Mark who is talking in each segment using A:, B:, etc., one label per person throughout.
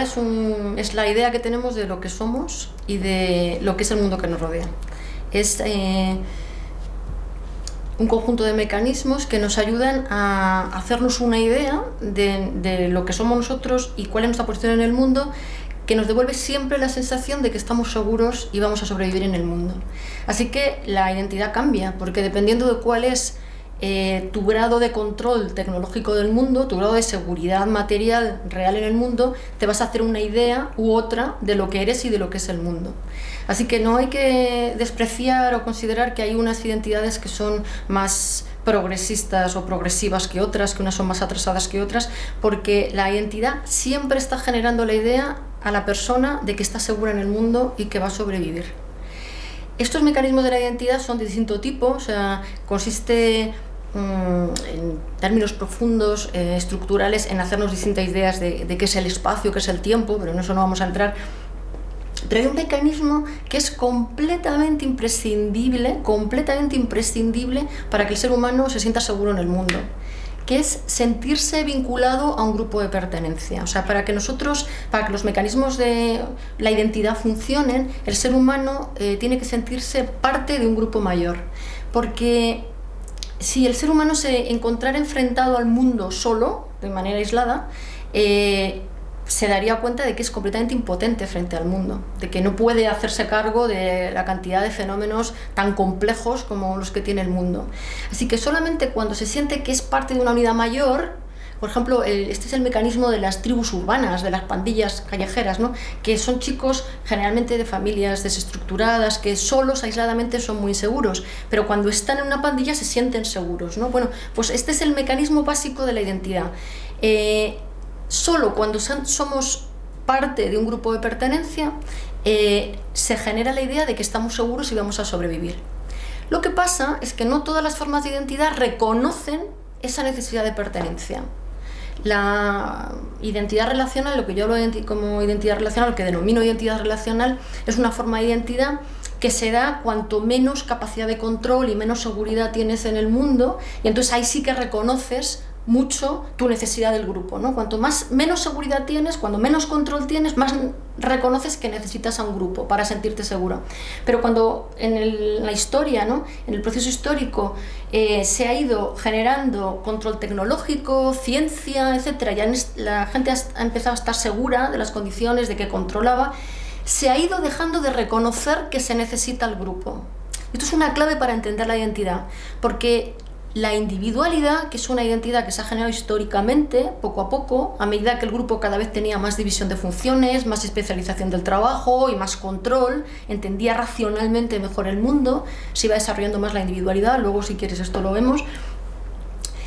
A: identidad es la idea que tenemos de lo que somos y de lo que es el mundo que nos rodea. Es un conjunto de mecanismos que nos ayudan a hacernos una idea de lo que somos nosotros y cuál es nuestra posición en el mundo, que nos devuelve siempre la sensación de que estamos seguros y vamos a sobrevivir en el mundo. Así que la identidad cambia, porque dependiendo de cuál es tu grado de control tecnológico del mundo, tu grado de seguridad material real en el mundo, te vas a hacer una idea u otra de lo que eres y de lo que es el mundo. Así que no hay que despreciar o considerar que hay unas identidades que son más progresistas o progresivas que otras, que unas son más atrasadas que otras, porque la identidad siempre está generando la idea a la persona de que está segura en el mundo y que va a sobrevivir. Estos mecanismos de la identidad son de distinto tipo, o sea, consiste en términos profundos, estructurales, en hacernos distintas ideas de qué es el espacio, qué es el tiempo, pero en eso no vamos a entrar. Pero hay un mecanismo que es completamente imprescindible para que el ser humano se sienta seguro en el mundo, que es sentirse vinculado a un grupo de pertenencia. O sea, para que los mecanismos de la identidad funcionen, el ser humano tiene que sentirse parte de un grupo mayor. Porque si el ser humano se encontrara enfrentado al mundo solo, de manera aislada, se daría cuenta de que es completamente impotente frente al mundo, de que no puede hacerse cargo de la cantidad de fenómenos tan complejos como los que tiene el mundo. Así que solamente cuando se siente que es parte de una unidad mayor, por ejemplo, este es el mecanismo de las tribus urbanas, de las pandillas callejeras, ¿no? Que son chicos generalmente de familias desestructuradas, que solos, aisladamente, son muy inseguros, pero cuando están en una pandilla se sienten seguros, ¿no? Bueno, pues este es el mecanismo básico de la identidad. Solo cuando somos parte de un grupo de pertenencia se genera la idea de que estamos seguros y vamos a sobrevivir. Lo que pasa es que no todas las formas de identidad reconocen esa necesidad de pertenencia. La identidad relacional, lo que yo hablo como identidad relacional, lo que denomino identidad relacional, es una forma de identidad que se da cuanto menos capacidad de control y menos seguridad tienes en el mundo, y entonces ahí sí que reconoces mucho tu necesidad del grupo, ¿no? Cuanto menos seguridad tienes, cuando menos control tienes, más reconoces que necesitas a un grupo para sentirte seguro. Pero cuando en la historia, ¿no? En el proceso histórico se ha ido generando control tecnológico, ciencia, etcétera, ya la gente ha empezado a estar segura de las condiciones, de que controlaba, se ha ido dejando de reconocer que se necesita el grupo. Esto es una clave para entender la identidad, porque la individualidad, que es una identidad que se ha generado históricamente, poco a poco, a medida que el grupo cada vez tenía más división de funciones, más especialización del trabajo y más control, entendía racionalmente mejor el mundo, se iba desarrollando más la individualidad, luego si quieres esto lo vemos.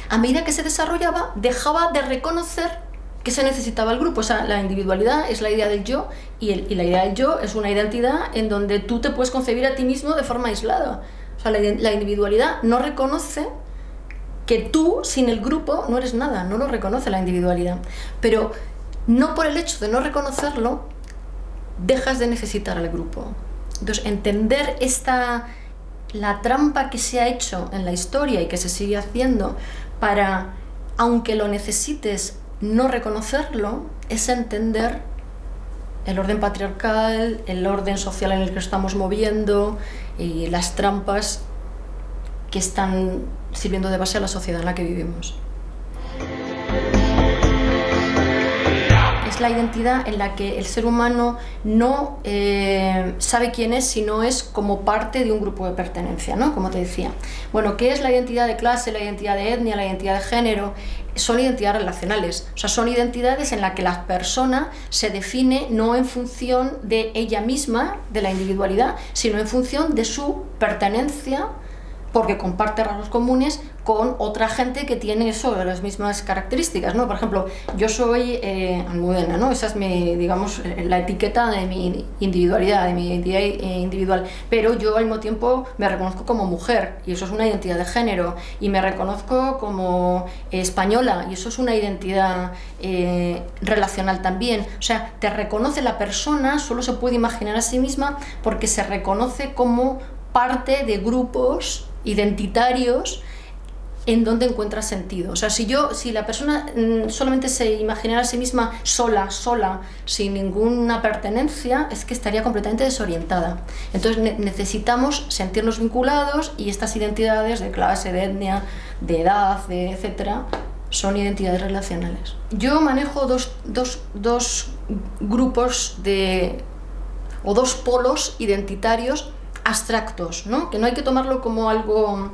A: A medida que se desarrollaba, dejaba de reconocer que se necesitaba el grupo. O sea, la individualidad es la idea del yo y la idea del yo es una identidad en donde tú te puedes concebir a ti mismo de forma aislada. O sea, la individualidad no reconoce que tú, sin el grupo, no eres nada, no lo reconoce la individualidad. Pero no por el hecho de no reconocerlo, dejas de necesitar al grupo. Entonces, entender la trampa que se ha hecho en la historia y que se sigue haciendo para, aunque lo necesites, no reconocerlo, es entender el orden patriarcal, el orden social en el que estamos moviendo y las trampas que están sirviendo de base a la sociedad en la que vivimos. Es la identidad en la que el ser humano no sabe quién es, sino es como parte de un grupo de pertenencia, ¿no? Como te decía. Bueno, ¿qué es la identidad de clase, la identidad de etnia, la identidad de género? Son identidades relacionales, o sea, son identidades en las que la persona se define no en función de ella misma, de la individualidad, sino en función de su pertenencia, porque comparte rasgos comunes con otra gente que tiene las mismas características, ¿no? Por ejemplo, yo soy almudena, ¿no? Esa es digamos, la etiqueta de mi individualidad, de mi identidad individual, pero yo al mismo tiempo me reconozco como mujer, y eso es una identidad de género, y me reconozco como española, y eso es una identidad relacional también. O sea, te reconoce la persona, solo se puede imaginar a sí misma porque se reconoce como parte de grupos identitarios en dónde encuentra sentido. O sea, si la persona solamente se imaginara a sí misma sola, sin ninguna pertenencia, es que estaría completamente desorientada. Entonces necesitamos sentirnos vinculados, y estas identidades de clase, de etnia, de edad, etcétera, son identidades relacionales. Yo manejo dos grupos o dos polos identitarios abstractos, ¿no? Que no hay que tomarlo como algo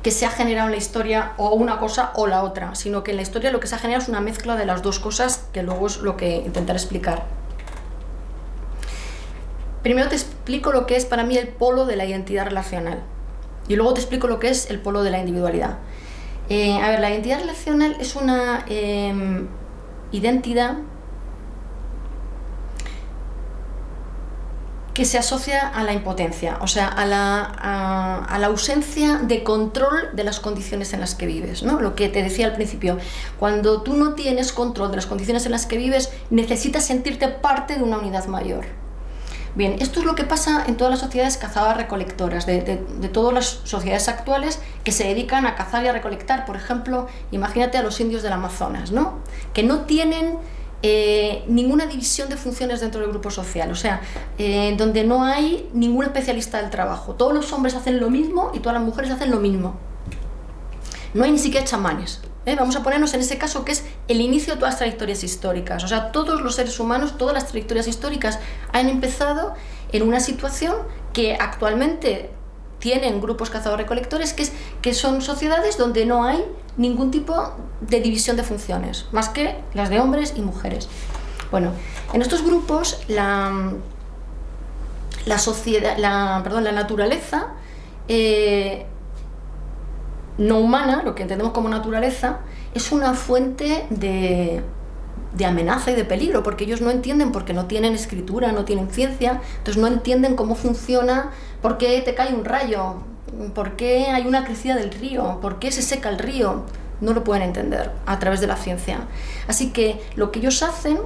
A: que se ha generado en la historia, o una cosa o la otra, sino que en la historia lo que se ha generado es una mezcla de las dos cosas, que luego es lo que intentaré explicar. Primero te explico lo que es para mí el polo de la identidad relacional, y luego te explico lo que es el polo de la individualidad. La identidad relacional es una identidad que se asocia a la impotencia, o sea, a la ausencia de control de las condiciones en las que vives, ¿no? Lo que te decía al principio, cuando tú no tienes control de las condiciones en las que vives, necesitas sentirte parte de una unidad mayor. Bien, esto es lo que pasa en todas las sociedades cazadoras-recolectoras, de todas las sociedades actuales que se dedican a cazar y a recolectar. Por ejemplo, imagínate a los indios del Amazonas, ¿no? Que no tienen ninguna división de funciones dentro del grupo social, o sea, donde no hay ningún especialista del trabajo. Todos los hombres hacen lo mismo y todas las mujeres hacen lo mismo. No hay ni siquiera chamanes. Vamos a ponernos en ese caso, que es el inicio de todas las trayectorias históricas. O sea, todos los seres humanos, todas las trayectorias históricas han empezado en una situación que actualmente tienen grupos cazadores-recolectores, que son sociedades donde no hay ningún tipo de división de funciones, más que las de hombres y mujeres. Bueno, en estos grupos la naturaleza no humana, lo que entendemos como naturaleza, es una fuente de amenaza y de peligro, porque ellos no entienden, porque no tienen escritura, no tienen ciencia, entonces no entienden cómo funciona, por qué te cae un rayo, por qué hay una crecida del río, por qué se seca el río. No lo pueden entender a través de la ciencia. Así que lo que ellos hacen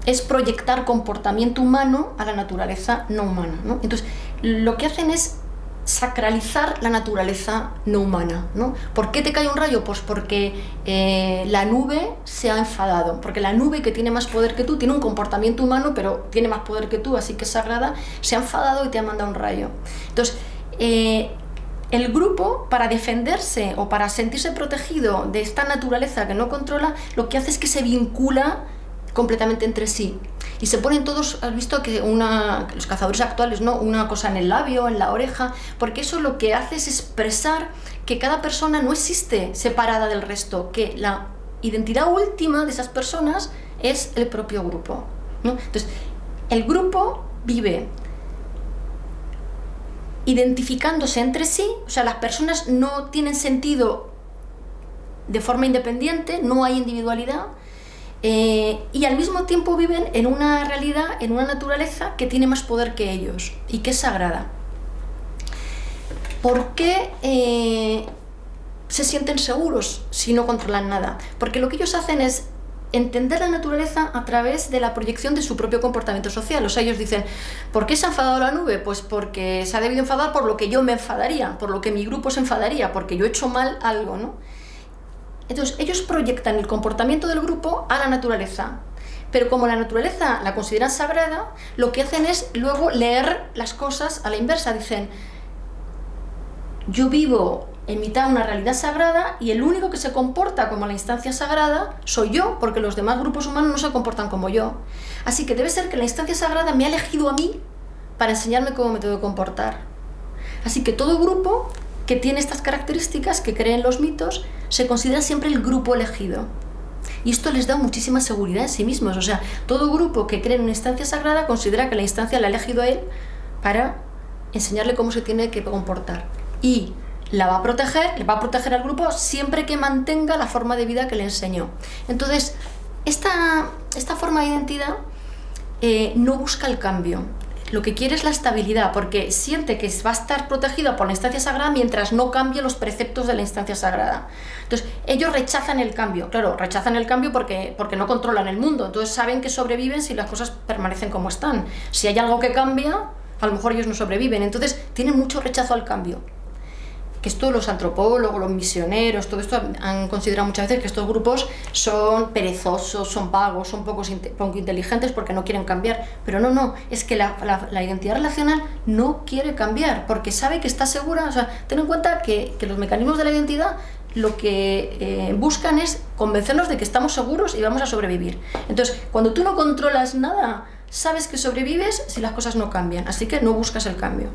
A: es proyectar comportamiento humano a la naturaleza no humana, ¿no? Entonces, lo que hacen es sacralizar la naturaleza no humana, ¿no? ¿Por qué te cae un rayo? Pues porque la nube se ha enfadado, porque la nube, que tiene más poder que tú, tiene un comportamiento humano, pero tiene más poder que tú, así que es sagrada, se ha enfadado y te ha mandado un rayo. Entonces, el grupo, para defenderse o para sentirse protegido de esta naturaleza que no controla, lo que hace es que se vincula completamente entre sí. Y se ponen todos, has visto que los cazadores actuales, ¿no? Una cosa en el labio, en la oreja, porque eso lo que hace es expresar que cada persona no existe separada del resto, que la identidad última de esas personas es el propio grupo, ¿no? Entonces, el grupo vive identificándose entre sí, o sea, las personas no tienen sentido de forma independiente, no hay individualidad, y al mismo tiempo viven en una realidad, en una naturaleza que tiene más poder que ellos y que es sagrada. ¿Por qué se sienten seguros si no controlan nada? Porque lo que ellos hacen es entender la naturaleza a través de la proyección de su propio comportamiento social. O sea, ellos dicen, ¿por qué se ha enfadado la nube? Pues porque se ha debido enfadar por lo que yo me enfadaría, por lo que mi grupo se enfadaría, porque yo he hecho mal algo, ¿no? Entonces, ellos proyectan el comportamiento del grupo a la naturaleza, pero como la naturaleza la consideran sagrada, lo que hacen es luego leer las cosas a la inversa. Dicen, yo vivo en mitad de una realidad sagrada y el único que se comporta como la instancia sagrada soy yo, porque los demás grupos humanos no se comportan como yo. Así que debe ser que la instancia sagrada me ha elegido a mí para enseñarme cómo me tengo que comportar. Así que todo grupo que tiene estas características, que creen los mitos, se considera siempre el grupo elegido. Y esto les da muchísima seguridad en sí mismos. O sea, todo grupo que cree en una instancia sagrada considera que la instancia la ha elegido a él para enseñarle cómo se tiene que comportar. Y le va a proteger al grupo siempre que mantenga la forma de vida que le enseñó. Entonces, esta forma de identidad no busca el cambio. Lo que quiere es la estabilidad, porque siente que va a estar protegida por la instancia sagrada mientras no cambie los preceptos de la instancia sagrada. Entonces, ellos rechazan el cambio. Claro, rechazan el cambio porque no controlan el mundo. Entonces, saben que sobreviven si las cosas permanecen como están. Si hay algo que cambia, a lo mejor ellos no sobreviven. Entonces, tienen mucho rechazo al cambio. que esto los antropólogos, los misioneros, todo esto han considerado muchas veces que estos grupos son perezosos, son vagos, son poco inteligentes porque no quieren cambiar. Pero no, es que la identidad relacional no quiere cambiar porque sabe que está segura. O sea, ten en cuenta que los mecanismos de la identidad lo que buscan es convencernos de que estamos seguros y vamos a sobrevivir. Entonces, cuando tú no controlas nada, sabes que sobrevives si las cosas no cambian, así que no buscas el cambio.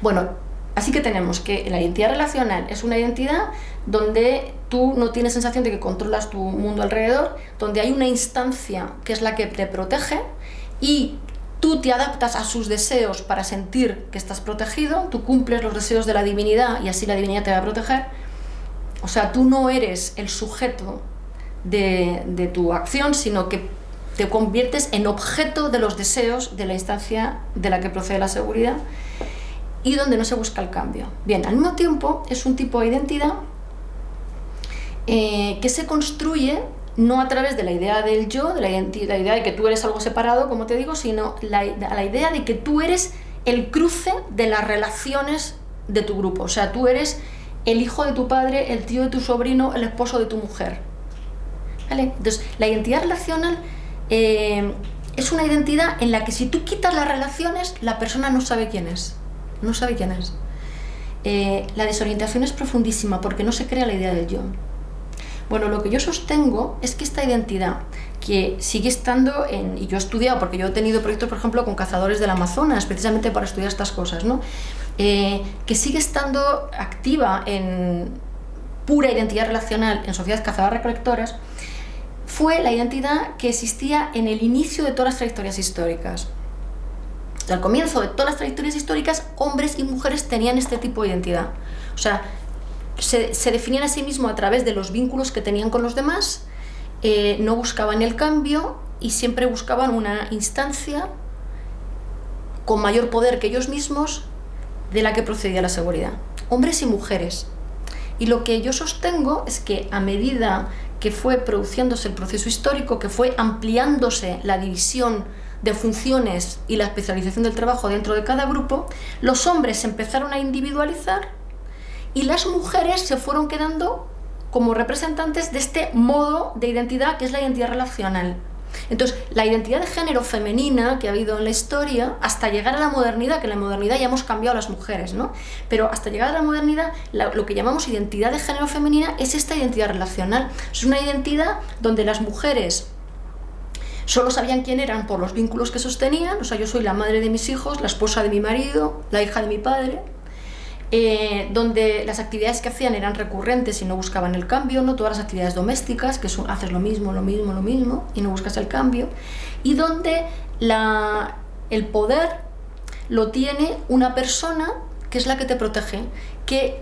A: Bueno, así que tenemos que la identidad relacional es una identidad donde tú no tienes sensación de que controlas tu mundo alrededor, donde hay una instancia que es la que te protege y tú te adaptas a sus deseos para sentir que estás protegido, tú cumples los deseos de la divinidad y así la divinidad te va a proteger. O sea, tú no eres el sujeto de tu acción, sino que te conviertes en objeto de los deseos de la instancia de la que procede la seguridad y donde no se busca el cambio. Bien, al mismo tiempo es un tipo de identidad que se construye no a través de la idea del yo, de la idea de que tú eres algo separado, como te digo, sino la idea de que tú eres el cruce de las relaciones de tu grupo. O sea, tú eres el hijo de tu padre, el tío de tu sobrino, el esposo de tu mujer. ¿Vale? Entonces, la identidad relacional es una identidad en la que si tú quitas las relaciones, la persona no sabe quién es. No sabe quién es. La desorientación es profundísima porque no se crea la idea del yo. Bueno, lo que yo sostengo es que esta identidad, que sigue estando y yo he estudiado, porque yo he tenido proyectos, por ejemplo, con cazadores del Amazonas, precisamente para estudiar estas cosas, ¿no? Que sigue estando activa en pura identidad relacional en sociedades cazadoras-recolectoras, fue la identidad que existía en el inicio de todas las trayectorias históricas. Al comienzo de todas las trayectorias históricas, hombres y mujeres tenían este tipo de identidad. O sea, se definían a sí mismos a través de los vínculos que tenían con los demás, no buscaban el cambio y siempre buscaban una instancia con mayor poder que ellos mismos de la que procedía la seguridad. Hombres y mujeres. Y lo que yo sostengo es que a medida que fue produciéndose el proceso histórico, que fue ampliándose la división de funciones y la especialización del trabajo dentro de cada grupo, los hombres se empezaron a individualizar y las mujeres se fueron quedando como representantes de este modo de identidad que es la identidad relacional. Entonces, la identidad de género femenina que ha habido en la historia, hasta llegar a la modernidad, que en la modernidad ya hemos cambiado las mujeres, ¿no? Pero hasta llegar a la modernidad, lo que llamamos identidad de género femenina es esta identidad relacional. Es una identidad donde las mujeres solo sabían quién eran por los vínculos que sostenían. O sea, yo soy la madre de mis hijos, la esposa de mi marido, la hija de mi padre, donde las actividades que hacían eran recurrentes y no buscaban el cambio, no todas las actividades domésticas, que haces lo mismo y no buscas el cambio, y donde el poder lo tiene una persona que es la que te protege, que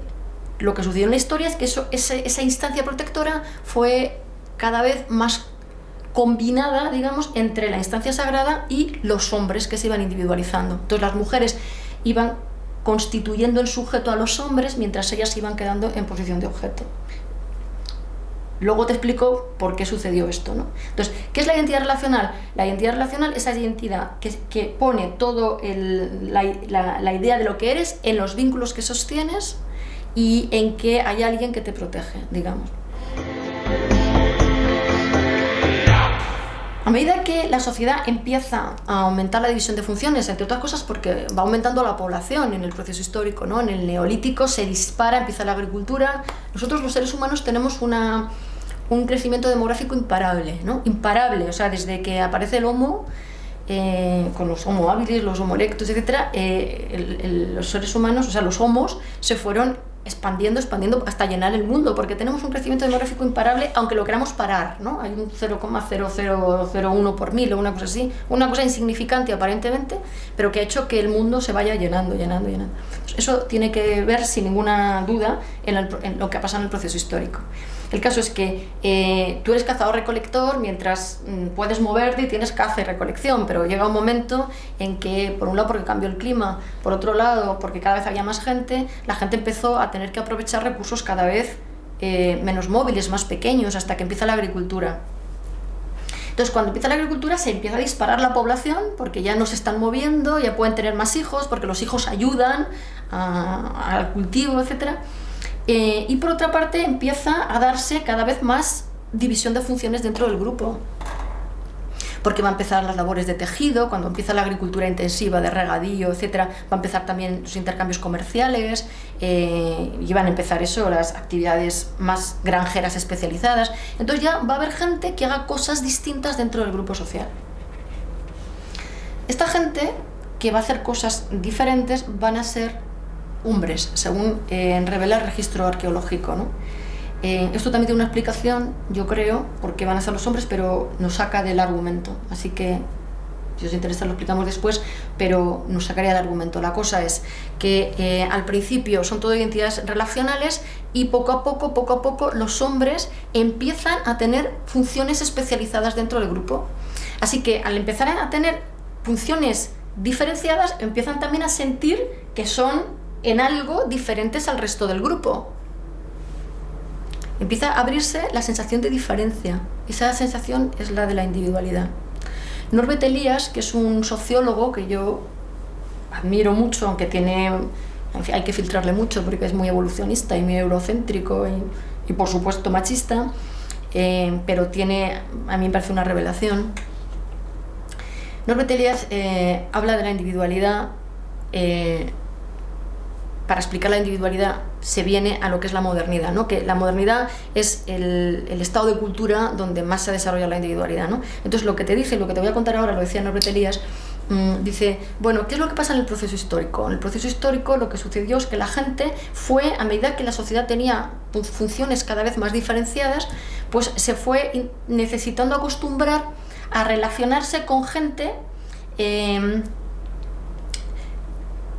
A: lo que sucedió en la historia es que esa instancia protectora fue cada vez más combinada, digamos, entre la instancia sagrada y los hombres que se iban individualizando. Entonces las mujeres iban constituyendo el sujeto a los hombres mientras ellas iban quedando en posición de objeto. Luego te explico por qué sucedió esto, ¿no? Entonces, ¿qué es la identidad relacional? La identidad relacional es esa identidad que pone todo la idea de lo que eres en los vínculos que sostienes y en que hay alguien que te protege, digamos. A medida que la sociedad empieza a aumentar la división de funciones, entre otras cosas porque va aumentando la población en el proceso histórico, ¿no? En el Neolítico se dispara, empieza la agricultura. Nosotros los seres humanos tenemos un crecimiento demográfico imparable, ¿no? Imparable, o sea, desde que aparece el Homo, con los Homo habilis, los Homo erectus, etc., los seres humanos, o sea, los Homos, se fueron expandiendo hasta llenar el mundo, porque tenemos un crecimiento demográfico imparable, aunque lo queramos parar, ¿no? Hay un 0,0001 por mil o una cosa así, una cosa insignificante aparentemente, pero que ha hecho que el mundo se vaya llenando. Eso tiene que ver sin ninguna duda en lo que ha pasado en el proceso histórico. El caso es que tú eres cazador-recolector mientras puedes moverte y tienes caza y recolección, pero llega un momento en que, por un lado porque cambió el clima, por otro lado porque cada vez había más gente, la gente empezó a tener que aprovechar recursos cada vez menos móviles, más pequeños, hasta que empieza la agricultura. Entonces, cuando empieza la agricultura se empieza a disparar la población porque ya no se están moviendo, ya pueden tener más hijos, porque los hijos ayudan al cultivo, etc. Y por otra parte empieza a darse cada vez más división de funciones dentro del grupo, porque va a empezar las labores de tejido, cuando empieza la agricultura intensiva de regadío, etcétera, va a empezar también los intercambios comerciales, y van a empezar las actividades más granjeras especializadas. Entonces ya va a haber gente que haga cosas distintas dentro del grupo social. Esta gente que va a hacer cosas diferentes van a ser umbres, según revela el registro arqueológico, ¿no? Esto también tiene una explicación, yo creo, porque van a ser los hombres, pero nos saca del argumento. Así que, si os interesa, lo explicamos después, pero nos sacaría del argumento. La cosa es que al principio son todo identidades relacionales y poco a poco, los hombres empiezan a tener funciones especializadas dentro del grupo. Así que al empezar a tener funciones diferenciadas, empiezan también a sentir que son en algo diferentes al resto del grupo. Empieza a abrirse la sensación de diferencia. Esa sensación es la de la individualidad. Norbert Elias, que es un sociólogo que yo admiro mucho, aunque hay que filtrarle mucho porque es muy evolucionista y muy eurocéntrico y por supuesto machista, pero a mí me parece una revelación. Norbert Elias habla de la individualidad. Para explicar la individualidad se viene a lo que es la modernidad, ¿no? Que la modernidad es el estado de cultura donde más se desarrolla la individualidad, ¿no? Entonces lo que te voy a contar ahora, lo decía Norbert Elias, dice, bueno, ¿qué es lo que pasa en el proceso histórico? En el proceso histórico lo que sucedió es que la gente fue, a medida que la sociedad tenía funciones cada vez más diferenciadas, pues se fue necesitando acostumbrar a relacionarse con gente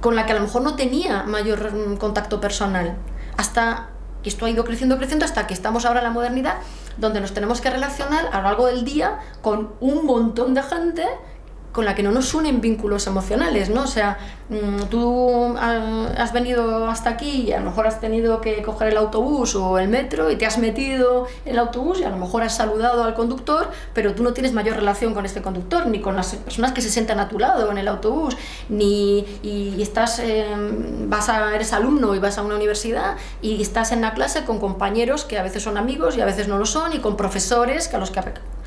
A: con la que a lo mejor no tenía mayor contacto personal, hasta que esto ha ido creciendo hasta que estamos ahora en la modernidad, donde nos tenemos que relacionar a lo largo del día con un montón de gente con la que no nos unen vínculos emocionales, ¿no? O sea, tú has venido hasta aquí y a lo mejor has tenido que coger el autobús o el metro y te has metido en el autobús y a lo mejor has saludado al conductor, pero tú no tienes mayor relación con este conductor, ni con las personas que se sientan a tu lado en el autobús, eres alumno y vas a una universidad y estás en la clase con compañeros que a veces son amigos y a veces no lo son, y con profesores a los que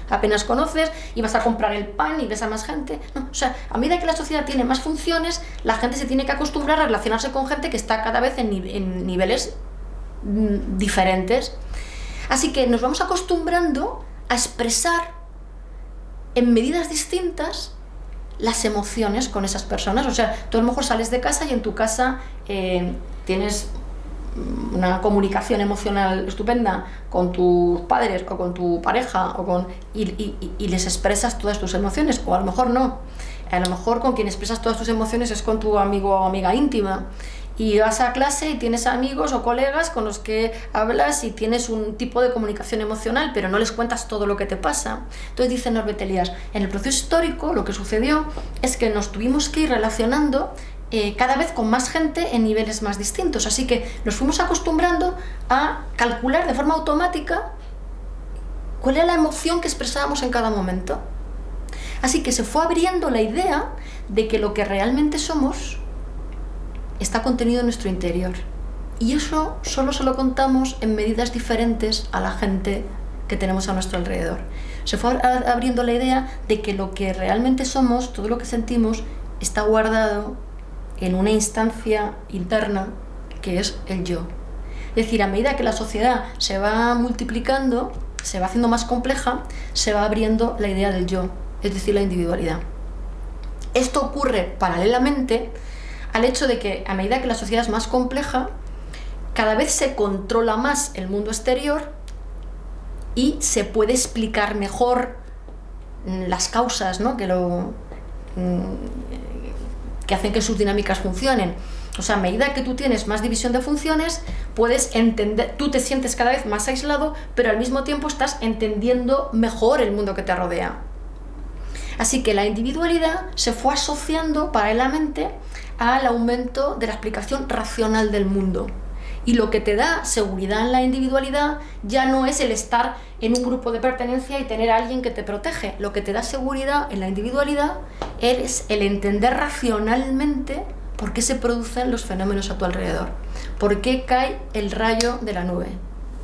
A: apenas conoces, y vas a comprar el pan y ves a más gente. No, o sea, a medida que la sociedad tiene más funciones, la gente se tiene que acostumbrar a relacionarse con gente que está cada vez en niveles diferentes. Así que nos vamos acostumbrando a expresar en medidas distintas las emociones con esas personas. O sea, tú a lo mejor sales de casa y en tu casa tienes una comunicación emocional estupenda con tus padres o con tu pareja y les expresas todas tus emociones, o a lo mejor no. A lo mejor con quien expresas todas tus emociones es con tu amigo o amiga íntima, y vas a clase y tienes amigos o colegas con los que hablas y tienes un tipo de comunicación emocional, pero no les cuentas todo lo que te pasa. Entonces dice Norbert Elias, en el proceso histórico lo que sucedió es que nos tuvimos que ir relacionando cada vez con más gente en niveles más distintos, así que nos fuimos acostumbrando a calcular de forma automática cuál era la emoción que expresábamos en cada momento. Así que se fue abriendo la idea de que lo que realmente somos está contenido en nuestro interior, y eso solo se lo contamos en medidas diferentes a la gente que tenemos a nuestro alrededor. Se fue abriendo la idea de que lo que realmente somos, todo lo que sentimos, está guardado en una instancia interna que es el yo. Es decir, a medida que la sociedad se va multiplicando, se va haciendo más compleja, se va abriendo la idea del yo, es decir, la individualidad. Esto ocurre paralelamente al hecho de que a medida que la sociedad es más compleja, cada vez se controla más el mundo exterior y se puede explicar mejor las causas, ¿no?, que hacen que sus dinámicas funcionen. O sea, a medida que tú tienes más división de funciones, puedes entender, tú te sientes cada vez más aislado, pero al mismo tiempo estás entendiendo mejor el mundo que te rodea. Así que la individualidad se fue asociando paralelamente al aumento de la explicación racional del mundo. Y lo que te da seguridad en la individualidad ya no es el estar en un grupo de pertenencia y tener a alguien que te protege. Lo que te da seguridad en la individualidad es el entender racionalmente por qué se producen los fenómenos a tu alrededor, por qué cae el rayo de la nube.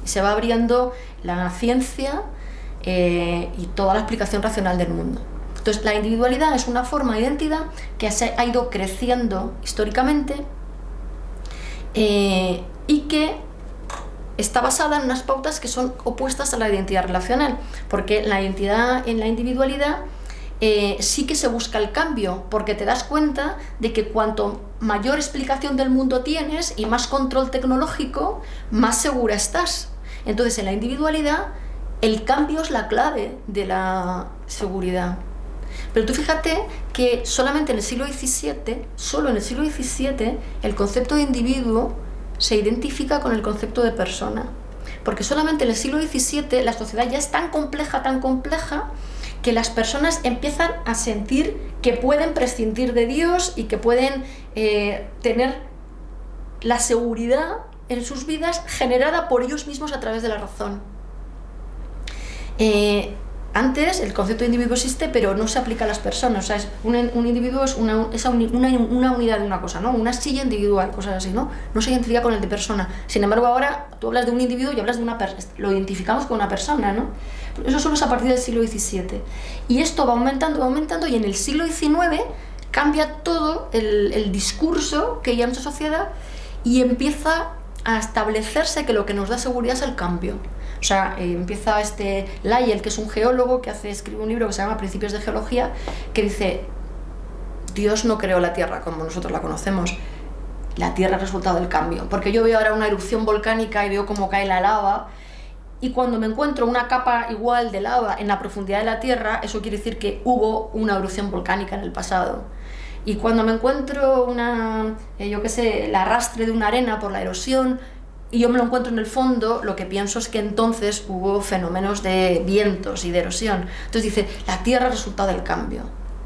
A: Y se va abriendo la ciencia y toda la explicación racional del mundo. Entonces, la individualidad es una forma de identidad que ha ido creciendo históricamente y que está basada en unas pautas que son opuestas a la identidad relacional, porque en la individualidad sí que se busca el cambio, porque te das cuenta de que cuanto mayor explicación del mundo tienes y más control tecnológico, más segura estás. Entonces, en la individualidad, el cambio es la clave de la seguridad. Pero tú fíjate que solamente en el siglo XVII, solo en el siglo XVII, el concepto de individuo se identifica con el concepto de persona. Porque solamente en el siglo XVII la sociedad ya es tan compleja, que las personas empiezan a sentir que pueden prescindir de Dios y que pueden tener la seguridad en sus vidas generada por ellos mismos a través de la razón. Antes el concepto de individuo existe, pero no se aplica a las personas. O sea, un individuo es una unidad de una cosa, ¿no? Una silla individual, cosas así, ¿no? No se identifica con el de persona. Sin embargo, ahora tú hablas de un individuo y hablas de una persona. Lo identificamos con una persona, ¿no? Eso solo es a partir del siglo XVII. Y esto va aumentando, y en el siglo XIX cambia todo el discurso que hay en nuestra sociedad y empieza a establecerse que lo que nos da seguridad es el cambio. O sea, empieza Lyell, que es un geólogo que escribe un libro que se llama Principios de Geología, que dice: Dios no creó la Tierra como nosotros la conocemos, la Tierra es resultado del cambio. Porque yo veo ahora una erupción volcánica y veo cómo cae la lava, y cuando me encuentro una capa igual de lava en la profundidad de la Tierra, eso quiere decir que hubo una erupción volcánica en el pasado. Y cuando me encuentro el arrastre de una arena por la erosión, y yo me lo encuentro en el fondo, lo que pienso es que entonces hubo fenómenos de vientos y de erosión. Entonces dice, la Tierra es resultado del cambio.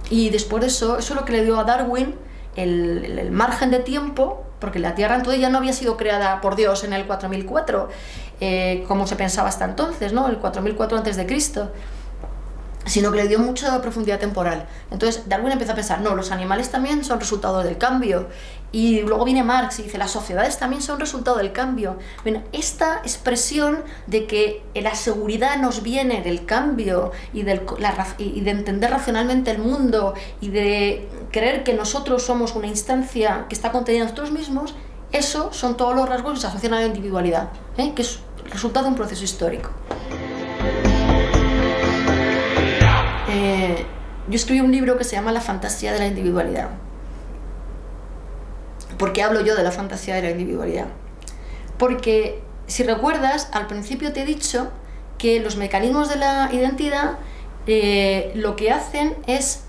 A: Y después de eso es lo que le dio a Darwin el margen de tiempo, porque la Tierra entonces ya no había sido creada por Dios en el 4004, como se pensaba hasta entonces, ¿no? El 4004 a.C., sino que le dio mucha profundidad temporal. Entonces Darwin empieza a pensar, no, los animales también son resultado del cambio. Y luego viene Marx y dice, las sociedades también son resultado del cambio. Bueno, esta expresión de que la seguridad nos viene del cambio y de entender racionalmente el mundo y de creer que nosotros somos una instancia que está contenida en nosotros mismos, eso son todos los rasgos que se asocian a la individualidad, que es resultado de un proceso histórico. Yo escribí un libro que se llama La fantasía de la individualidad. ¿Por qué hablo yo de la fantasía de la individualidad? Porque, si recuerdas, al principio te he dicho que los mecanismos de la identidad lo que hacen es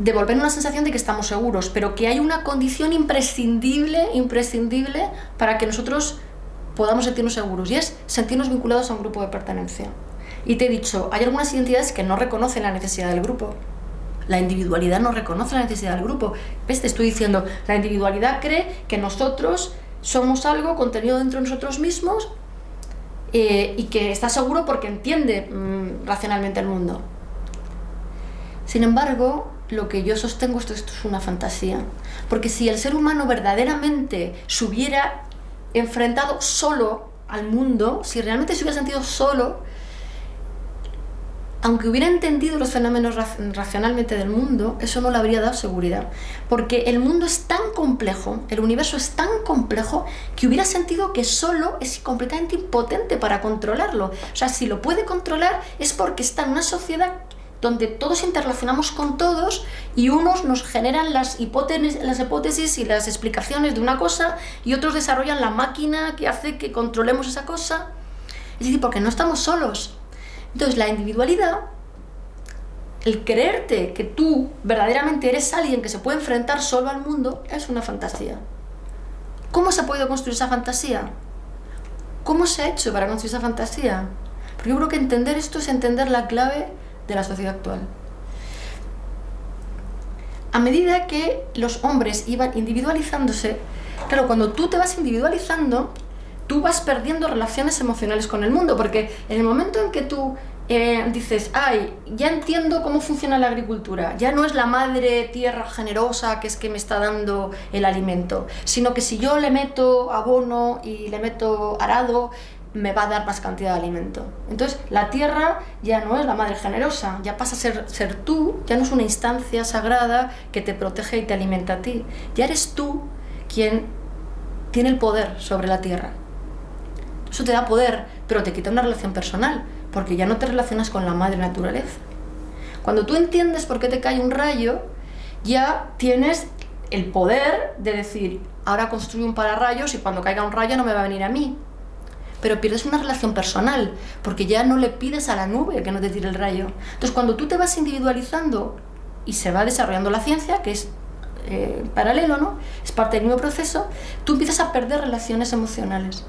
A: devolver una sensación de que estamos seguros, pero que hay una condición imprescindible para que nosotros podamos sentirnos seguros, y es sentirnos vinculados a un grupo de pertenencia. Y te he dicho, hay algunas identidades que no reconocen la necesidad del grupo. La individualidad no reconoce la necesidad del grupo. ¿Ves? Te estoy diciendo, la individualidad cree que nosotros somos algo contenido dentro de nosotros mismos y que está seguro porque entiende racionalmente el mundo. Sin embargo, lo que yo sostengo, esto es una fantasía. Porque si el ser humano verdaderamente se hubiera enfrentado solo al mundo, si realmente se hubiera sentido solo, aunque hubiera entendido los fenómenos racionalmente del mundo, eso no le habría dado seguridad. Porque el mundo es tan complejo, el universo es tan complejo, que hubiera sentido que solo es completamente impotente para controlarlo. O sea, si lo puede controlar es porque está en una sociedad donde todos interrelacionamos con todos y unos nos generan las hipótesis y las explicaciones de una cosa y otros desarrollan la máquina que hace que controlemos esa cosa. Es decir, porque no estamos solos. Entonces, la individualidad, el creerte que tú verdaderamente eres alguien que se puede enfrentar solo al mundo, es una fantasía. ¿Cómo se ha podido construir esa fantasía? ¿Cómo se ha hecho para construir esa fantasía? Porque yo creo que entender esto es entender la clave de la sociedad actual. A medida que los hombres iban individualizándose, Claro, cuando tú te vas individualizando, tú vas perdiendo relaciones emocionales con el mundo, porque en el momento en que tú dices, ay, ya entiendo cómo funciona la agricultura, ya no es la madre tierra generosa que es que me está dando el alimento, sino que si yo le meto abono y le meto arado, me va a dar más cantidad de alimento. Entonces la tierra ya no es la madre generosa, ya pasa a ser tú, ya no es una instancia sagrada que te protege y te alimenta a ti, ya eres tú quien tiene el poder sobre la tierra. Eso te da poder, pero te quita una relación personal, porque ya no te relacionas con la madre naturaleza. Cuando tú entiendes por qué te cae un rayo, ya tienes el poder de decir, ahora construyo un pararrayos y cuando caiga un rayo no me va a venir a mí. Pero pierdes una relación personal, porque ya no le pides a la nube que no te tire el rayo. Entonces, cuando tú te vas individualizando y se va desarrollando la ciencia, que es paralelo, ¿no? Es parte del mismo proceso, tú empiezas a perder relaciones emocionales.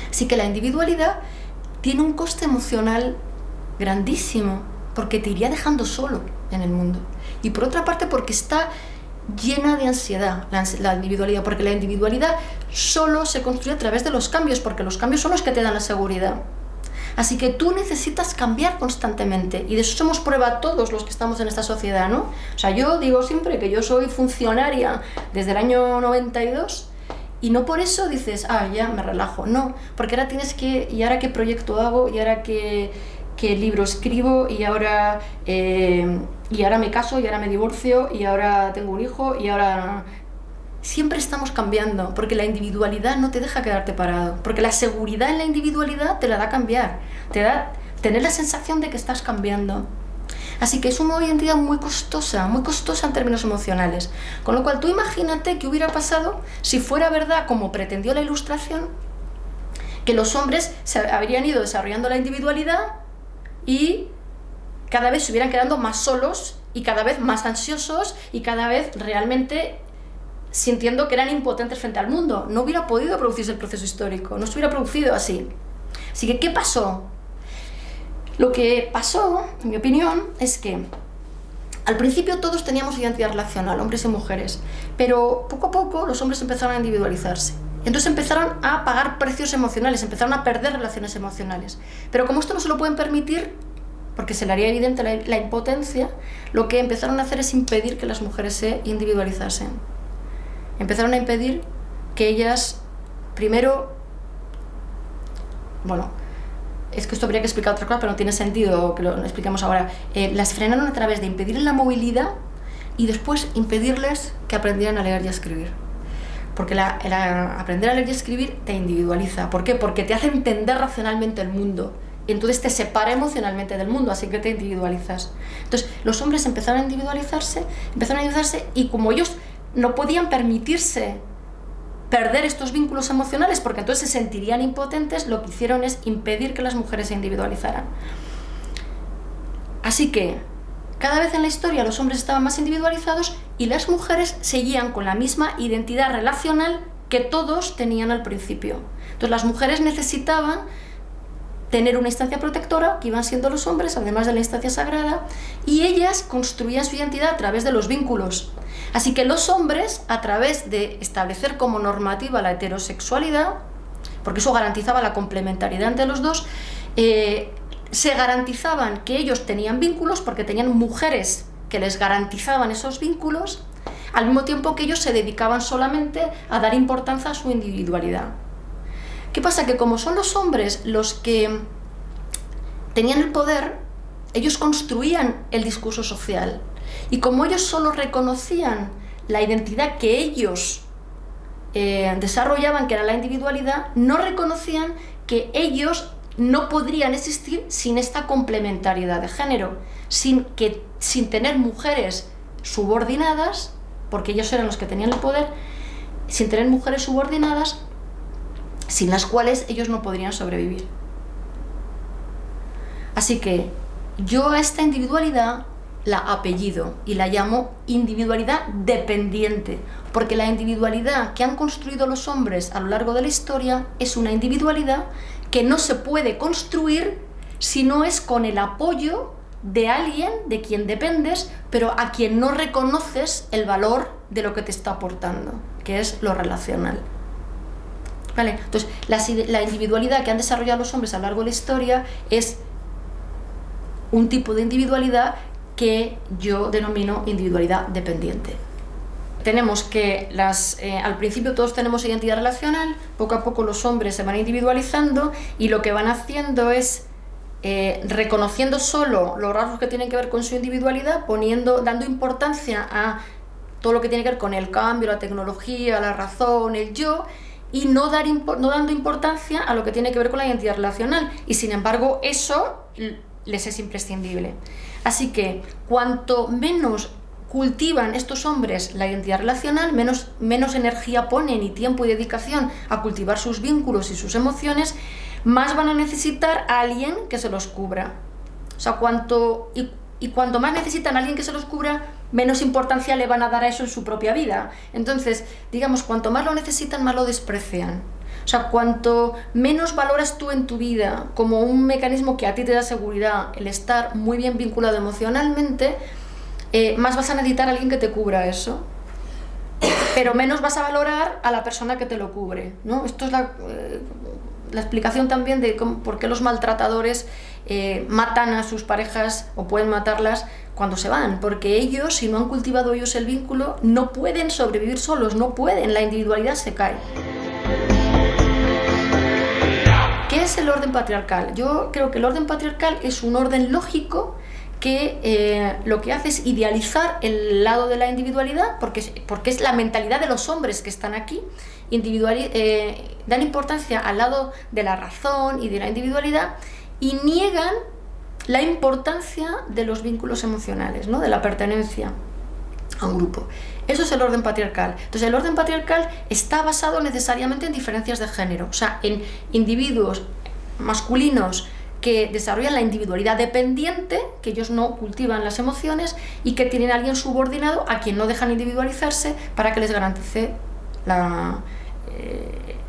A: Así que la individualidad tiene un coste emocional grandísimo, porque te iría dejando solo en el mundo. Y por otra parte, porque está llena de ansiedad la individualidad, porque la individualidad solo se construye a través de los cambios, porque los cambios son los que te dan la seguridad. Así que tú necesitas cambiar constantemente, y de eso somos prueba todos los que estamos en esta sociedad, ¿no? O sea, yo digo siempre que yo soy funcionaria desde el año 92, y no por eso dices, ya me relajo, no, porque ahora tienes que, y ahora qué proyecto hago, y ahora qué libro escribo, y ahora me caso, y ahora me divorcio, y ahora tengo un hijo, y ahora... Siempre estamos cambiando, porque la individualidad no te deja quedarte parado, porque la seguridad en la individualidad te la da cambiar, te da tener la sensación de que estás cambiando. Así que es una identidad muy costosa en términos emocionales. Con lo cual tú imagínate qué hubiera pasado si fuera verdad, como pretendió la Ilustración, que los hombres se habrían ido desarrollando la individualidad y cada vez se hubieran quedando más solos y cada vez más ansiosos y cada vez realmente sintiendo que eran impotentes frente al mundo. No hubiera podido producirse el proceso histórico, no se hubiera producido así. Así que, ¿qué pasó? Lo que pasó, en mi opinión, es que al principio todos teníamos identidad relacional, hombres y mujeres, pero poco a poco los hombres empezaron a individualizarse. Entonces empezaron a pagar precios emocionales, empezaron a perder relaciones emocionales. Pero como esto no se lo pueden permitir, porque se le haría evidente la impotencia, lo que empezaron a hacer es impedir que las mujeres se individualizasen. Empezaron a impedir que ellas, primero, bueno, es que esto habría que explicar otra cosa, pero no tiene sentido que lo expliquemos ahora. Las frenaron a través de impedirles la movilidad y después impedirles que aprendieran a leer y a escribir. Porque aprender a leer y a escribir te individualiza. ¿Por qué? Porque te hace entender racionalmente el mundo. Entonces te separa emocionalmente del mundo, así que te individualizas. Entonces los hombres empezaron a individualizarse y como ellos no podían permitirse perder estos vínculos emocionales porque entonces se sentirían impotentes, lo que hicieron es impedir que las mujeres se individualizaran. Así que cada vez en la historia los hombres estaban más individualizados y las mujeres seguían con la misma identidad relacional que todos tenían al principio. Entonces las mujeres necesitaban tener una instancia protectora, que iban siendo los hombres, además de la instancia sagrada, y ellas construían su identidad a través de los vínculos. Así que los hombres, a través de establecer como normativa la heterosexualidad, porque eso garantizaba la complementariedad entre los dos, se garantizaban que ellos tenían vínculos porque tenían mujeres que les garantizaban esos vínculos, al mismo tiempo que ellos se dedicaban solamente a dar importancia a su individualidad. ¿Qué pasa? Que como son los hombres los que tenían el poder, ellos construían el discurso social. Y como ellos solo reconocían la identidad que ellos desarrollaban, que era la individualidad, no reconocían que ellos no podrían existir sin esta complementariedad de género, sin tener mujeres subordinadas, porque ellos eran los que tenían el poder, sin tener mujeres subordinadas, sin las cuales ellos no podrían sobrevivir. Así que yo a esta individualidad la apellido y la llamo individualidad dependiente, porque la individualidad que han construido los hombres a lo largo de la historia es una individualidad que no se puede construir si no es con el apoyo de alguien de quien dependes, pero a quien no reconoces el valor de lo que te está aportando, que es lo relacional. ¿Vale? Entonces, la individualidad que han desarrollado los hombres a lo largo de la historia es un tipo de individualidad que yo denomino individualidad dependiente. Tenemos que al principio todos tenemos identidad relacional, poco a poco los hombres se van individualizando y lo que van haciendo es reconociendo solo los rasgos que tienen que ver con su individualidad, dando importancia a todo lo que tiene que ver con el cambio, la tecnología, la razón, el yo, y no dando importancia a lo que tiene que ver con la identidad relacional. Y sin embargo, eso les es imprescindible. Así que cuanto menos cultivan estos hombres la identidad relacional, menos energía ponen y tiempo y dedicación a cultivar sus vínculos y sus emociones, más van a necesitar a alguien que se los cubra. O sea, cuanto más necesitan a alguien que se los cubra, menos importancia le van a dar a eso en su propia vida. Entonces, digamos, cuanto más lo necesitan, más lo desprecian. O sea, cuanto menos valoras tú en tu vida como un mecanismo que a ti te da seguridad, el estar muy bien vinculado emocionalmente, más vas a necesitar a alguien que te cubra eso. Pero menos vas a valorar a la persona que te lo cubre, ¿no? Esto es la explicación también de por qué los maltratadores matan a sus parejas o pueden matarlas cuando se van, porque ellos, si no han cultivado ellos el vínculo, no pueden sobrevivir solos, no pueden, la individualidad se cae. ¿Qué es el orden patriarcal? Yo creo que el orden patriarcal es un orden lógico que lo que hace es idealizar el lado de la individualidad, porque es la mentalidad de los hombres que están aquí, dan importancia al lado de la razón y de la individualidad y niegan la importancia de los vínculos emocionales, ¿no? De la pertenencia a un grupo. Eso es el orden patriarcal. Entonces, el orden patriarcal está basado necesariamente en diferencias de género, o sea, en individuos masculinos que desarrollan la individualidad dependiente, que ellos no cultivan las emociones y que tienen a alguien subordinado a quien no dejan individualizarse para que les garantice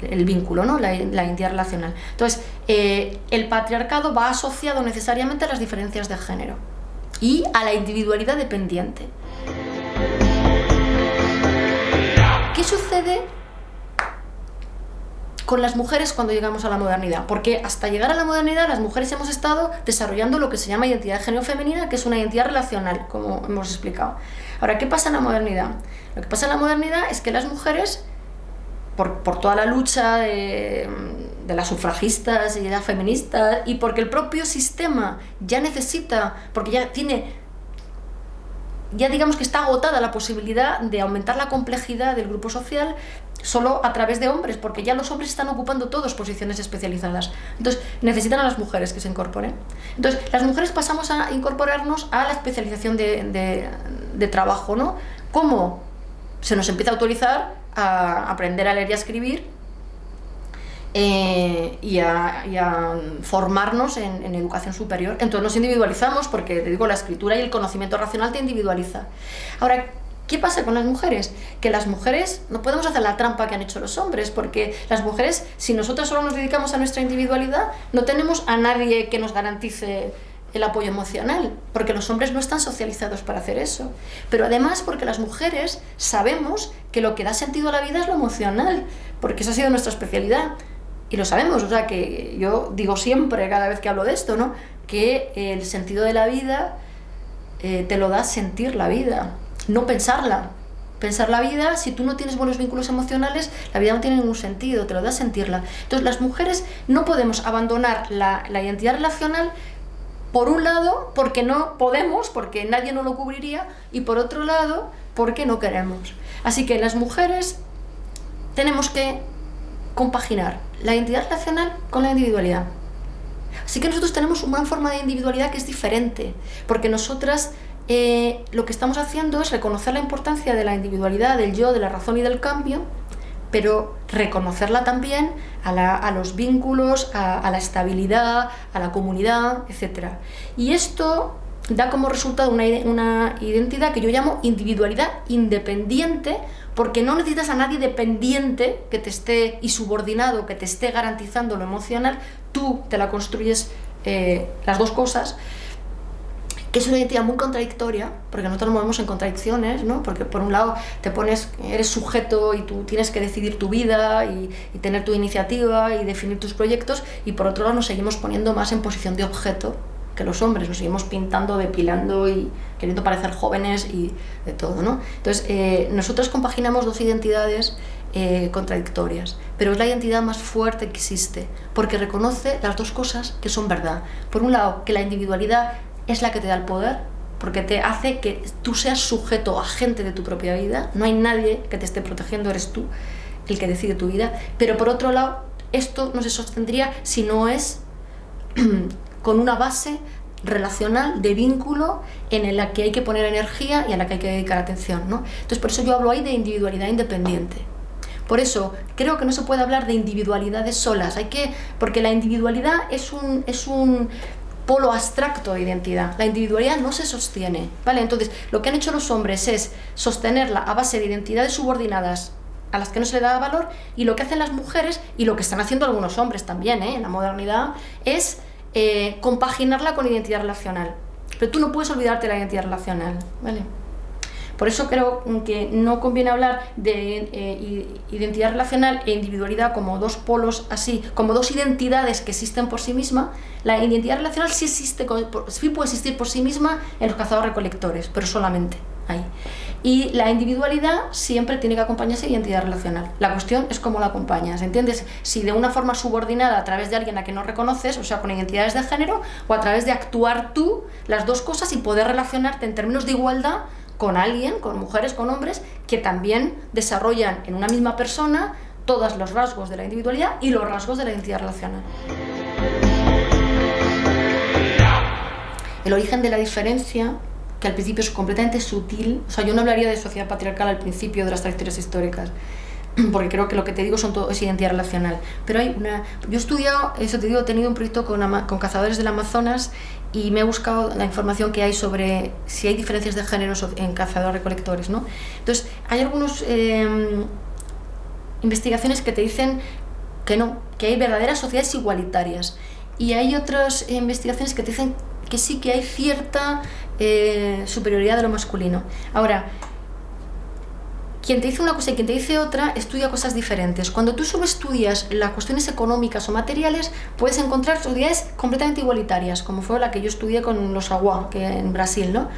A: el vínculo, ¿no? la identidad relacional. Entonces, el patriarcado va asociado necesariamente a las diferencias de género y a la individualidad dependiente. ¿Qué sucede con las mujeres cuando llegamos a la modernidad? Porque hasta llegar a la modernidad las mujeres hemos estado desarrollando lo que se llama identidad de género femenina, que es una identidad relacional, como hemos explicado. Ahora, ¿qué pasa en la modernidad? Lo que pasa en la modernidad es que las mujeres, por toda la lucha de las sufragistas y de las feministas, y porque el propio sistema ya necesita, porque ya digamos que está agotada la posibilidad de aumentar la complejidad del grupo social solo a través de hombres, porque ya los hombres están ocupando todas posiciones especializadas. Entonces, necesitan a las mujeres que se incorporen. Entonces, las mujeres pasamos a incorporarnos a la especialización de trabajo, ¿no? ¿Cómo? Se nos empieza a autorizar a aprender a leer y a escribir y a formarnos en educación superior. Entonces nos individualizamos porque, te digo, la escritura y el conocimiento racional te individualiza. Ahora, ¿qué pasa con las mujeres? Que las mujeres no podemos hacer la trampa que han hecho los hombres, porque las mujeres, si nosotras solo nos dedicamos a nuestra individualidad, no tenemos a nadie que nos garantice el apoyo emocional, porque los hombres no están socializados para hacer eso. Pero además porque las mujeres sabemos que lo que da sentido a la vida es lo emocional, porque esa ha sido nuestra especialidad. Y lo sabemos, o sea que yo digo siempre, cada vez que hablo de esto, ¿no? Que el sentido de la vida te lo da sentir la vida, no pensarla. Pensar la vida, si tú no tienes buenos vínculos emocionales, la vida no tiene ningún sentido, te lo da sentirla. Entonces las mujeres no podemos abandonar la identidad relacional, por un lado, porque no podemos, porque nadie nos lo cubriría, y por otro lado, porque no queremos. Así que las mujeres tenemos que compaginar la identidad relacional con la individualidad. Así que nosotros tenemos una forma de individualidad que es diferente, porque nosotras lo que estamos haciendo es reconocer la importancia de la individualidad, del yo, de la razón y del cambio, pero reconocerla también a los vínculos, a la estabilidad, a la comunidad, etc. Y esto da como resultado una identidad que yo llamo individualidad independiente, porque no necesitas a nadie dependiente que te esté y subordinado, que te esté garantizando lo emocional, tú te la construyes, las dos cosas, que es una identidad muy contradictoria, porque nosotros nos movemos en contradicciones, ¿no? Porque por un lado te pones, eres sujeto y tú tienes que decidir tu vida y tener tu iniciativa y definir tus proyectos, y por otro lado nos seguimos poniendo más en posición de objeto que los hombres, nos seguimos pintando, depilando y queriendo parecer jóvenes y de todo, ¿no? Entonces, nosotros compaginamos dos identidades contradictorias, pero es la identidad más fuerte que existe, porque reconoce las dos cosas que son verdad. Por un lado, que la individualidad es la que te da el poder, porque te hace que tú seas sujeto, agente de tu propia vida, no hay nadie que te esté protegiendo, eres tú el que decide tu vida. Pero por otro lado, esto no se sostendría si no es con una base relacional, de vínculo, en la que hay que poner energía y a la que hay que dedicar atención, ¿no? Entonces, por eso yo hablo ahí de individualidad independiente. Por eso creo que no se puede hablar de individualidades solas, porque la individualidad es un polo abstracto de identidad. La individualidad no se sostiene, ¿vale? Entonces, lo que han hecho los hombres es sostenerla a base de identidades subordinadas a las que no se le da valor, y lo que hacen las mujeres, y lo que están haciendo algunos hombres también, en la modernidad, es compaginarla con identidad relacional. Pero tú no puedes olvidarte de la identidad relacional, ¿vale? Por eso creo que no conviene hablar de identidad relacional e individualidad como dos polos así, como dos identidades que existen por sí misma. La identidad relacional sí puede existir por sí misma en los cazadores-recolectores, pero solamente ahí. Y la individualidad siempre tiene que acompañarse de identidad relacional. La cuestión es cómo la acompañas, ¿entiendes? Si de una forma subordinada a través de alguien a quien no reconoces, o sea, con identidades de género, o a través de actuar tú las dos cosas y poder relacionarte en términos de igualdad con alguien, con mujeres, con hombres, que también desarrollan en una misma persona todos los rasgos de la individualidad y los rasgos de la identidad relacional. El origen de la diferencia, que al principio es completamente sutil, o sea, yo no hablaría de sociedad patriarcal al principio de las trayectorias históricas, porque creo que lo que te digo es identidad relacional. Pero yo he estudiado, eso te digo, he tenido un proyecto con cazadores del Amazonas y me he buscado la información que hay sobre si hay diferencias de género en cazadores-recolectores, ¿no? Entonces, hay algunas investigaciones que te dicen que no, que hay verdaderas sociedades igualitarias. Y hay otras investigaciones que te dicen que sí, que hay cierta superioridad de lo masculino. Ahora, quien te dice una cosa y quien te dice otra estudia cosas diferentes. Cuando tú solo estudias las cuestiones económicas o materiales, puedes encontrar sociedades completamente igualitarias, como fue la que yo estudié con los Awa, que en Brasil, ¿no?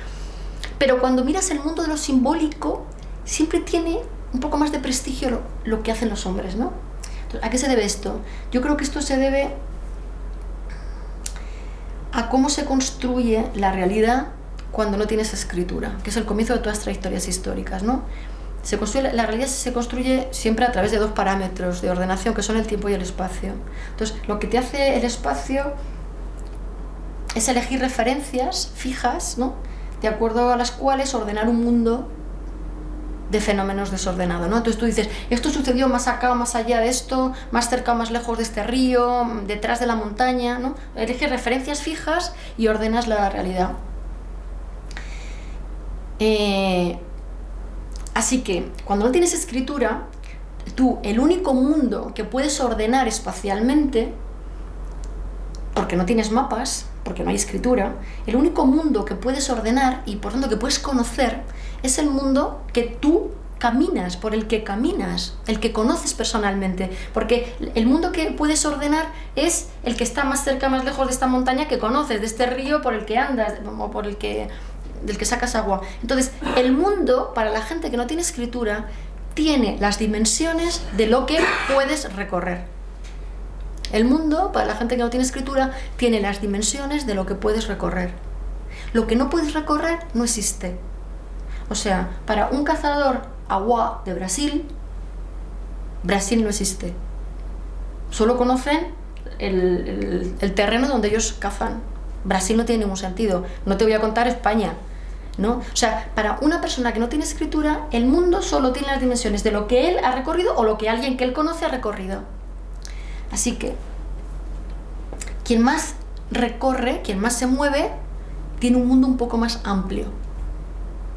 A: Pero cuando miras el mundo de lo simbólico, siempre tiene un poco más de prestigio lo que hacen los hombres, ¿no? Entonces, ¿a qué se debe esto? Yo creo que esto se debe a cómo se construye la realidad cuando no tienes escritura, que es el comienzo de todas las trayectorias históricas, ¿no? La realidad se construye siempre a través de dos parámetros de ordenación, que son el tiempo y el espacio. Entonces, lo que te hace el espacio es elegir referencias fijas, ¿no?, de acuerdo a las cuales ordenar un mundo de fenómenos desordenados, ¿no? Entonces tú dices, esto sucedió más acá, más allá de esto, más cerca o más lejos de este río, detrás de la montaña, ¿no? Eliges referencias fijas y ordenas la realidad. Así que, cuando no tienes escritura, tú, el único mundo que puedes ordenar espacialmente, porque no tienes mapas, porque no hay escritura, el único mundo que puedes ordenar y por tanto que puedes conocer es el mundo que tú caminas, por el que caminas, el que conoces personalmente, porque el mundo que puedes ordenar es el que está más cerca, más lejos de esta montaña que conoces, de este río por el que andas o por del que sacas agua. Entonces, el mundo, para la gente que no tiene escritura, tiene las dimensiones de lo que puedes recorrer. El mundo, para la gente que no tiene escritura, tiene las dimensiones de lo que puedes recorrer. Lo que no puedes recorrer no existe. O sea, para un cazador Awa de Brasil, Brasil no existe. Solo conocen el terreno donde ellos cazan. Brasil no tiene ningún sentido. No te voy a contar España, ¿no? O sea, para una persona que no tiene escritura, el mundo solo tiene las dimensiones de lo que él ha recorrido o lo que alguien que él conoce ha recorrido. Así que, quien más recorre, quien más se mueve, tiene un mundo un poco más amplio.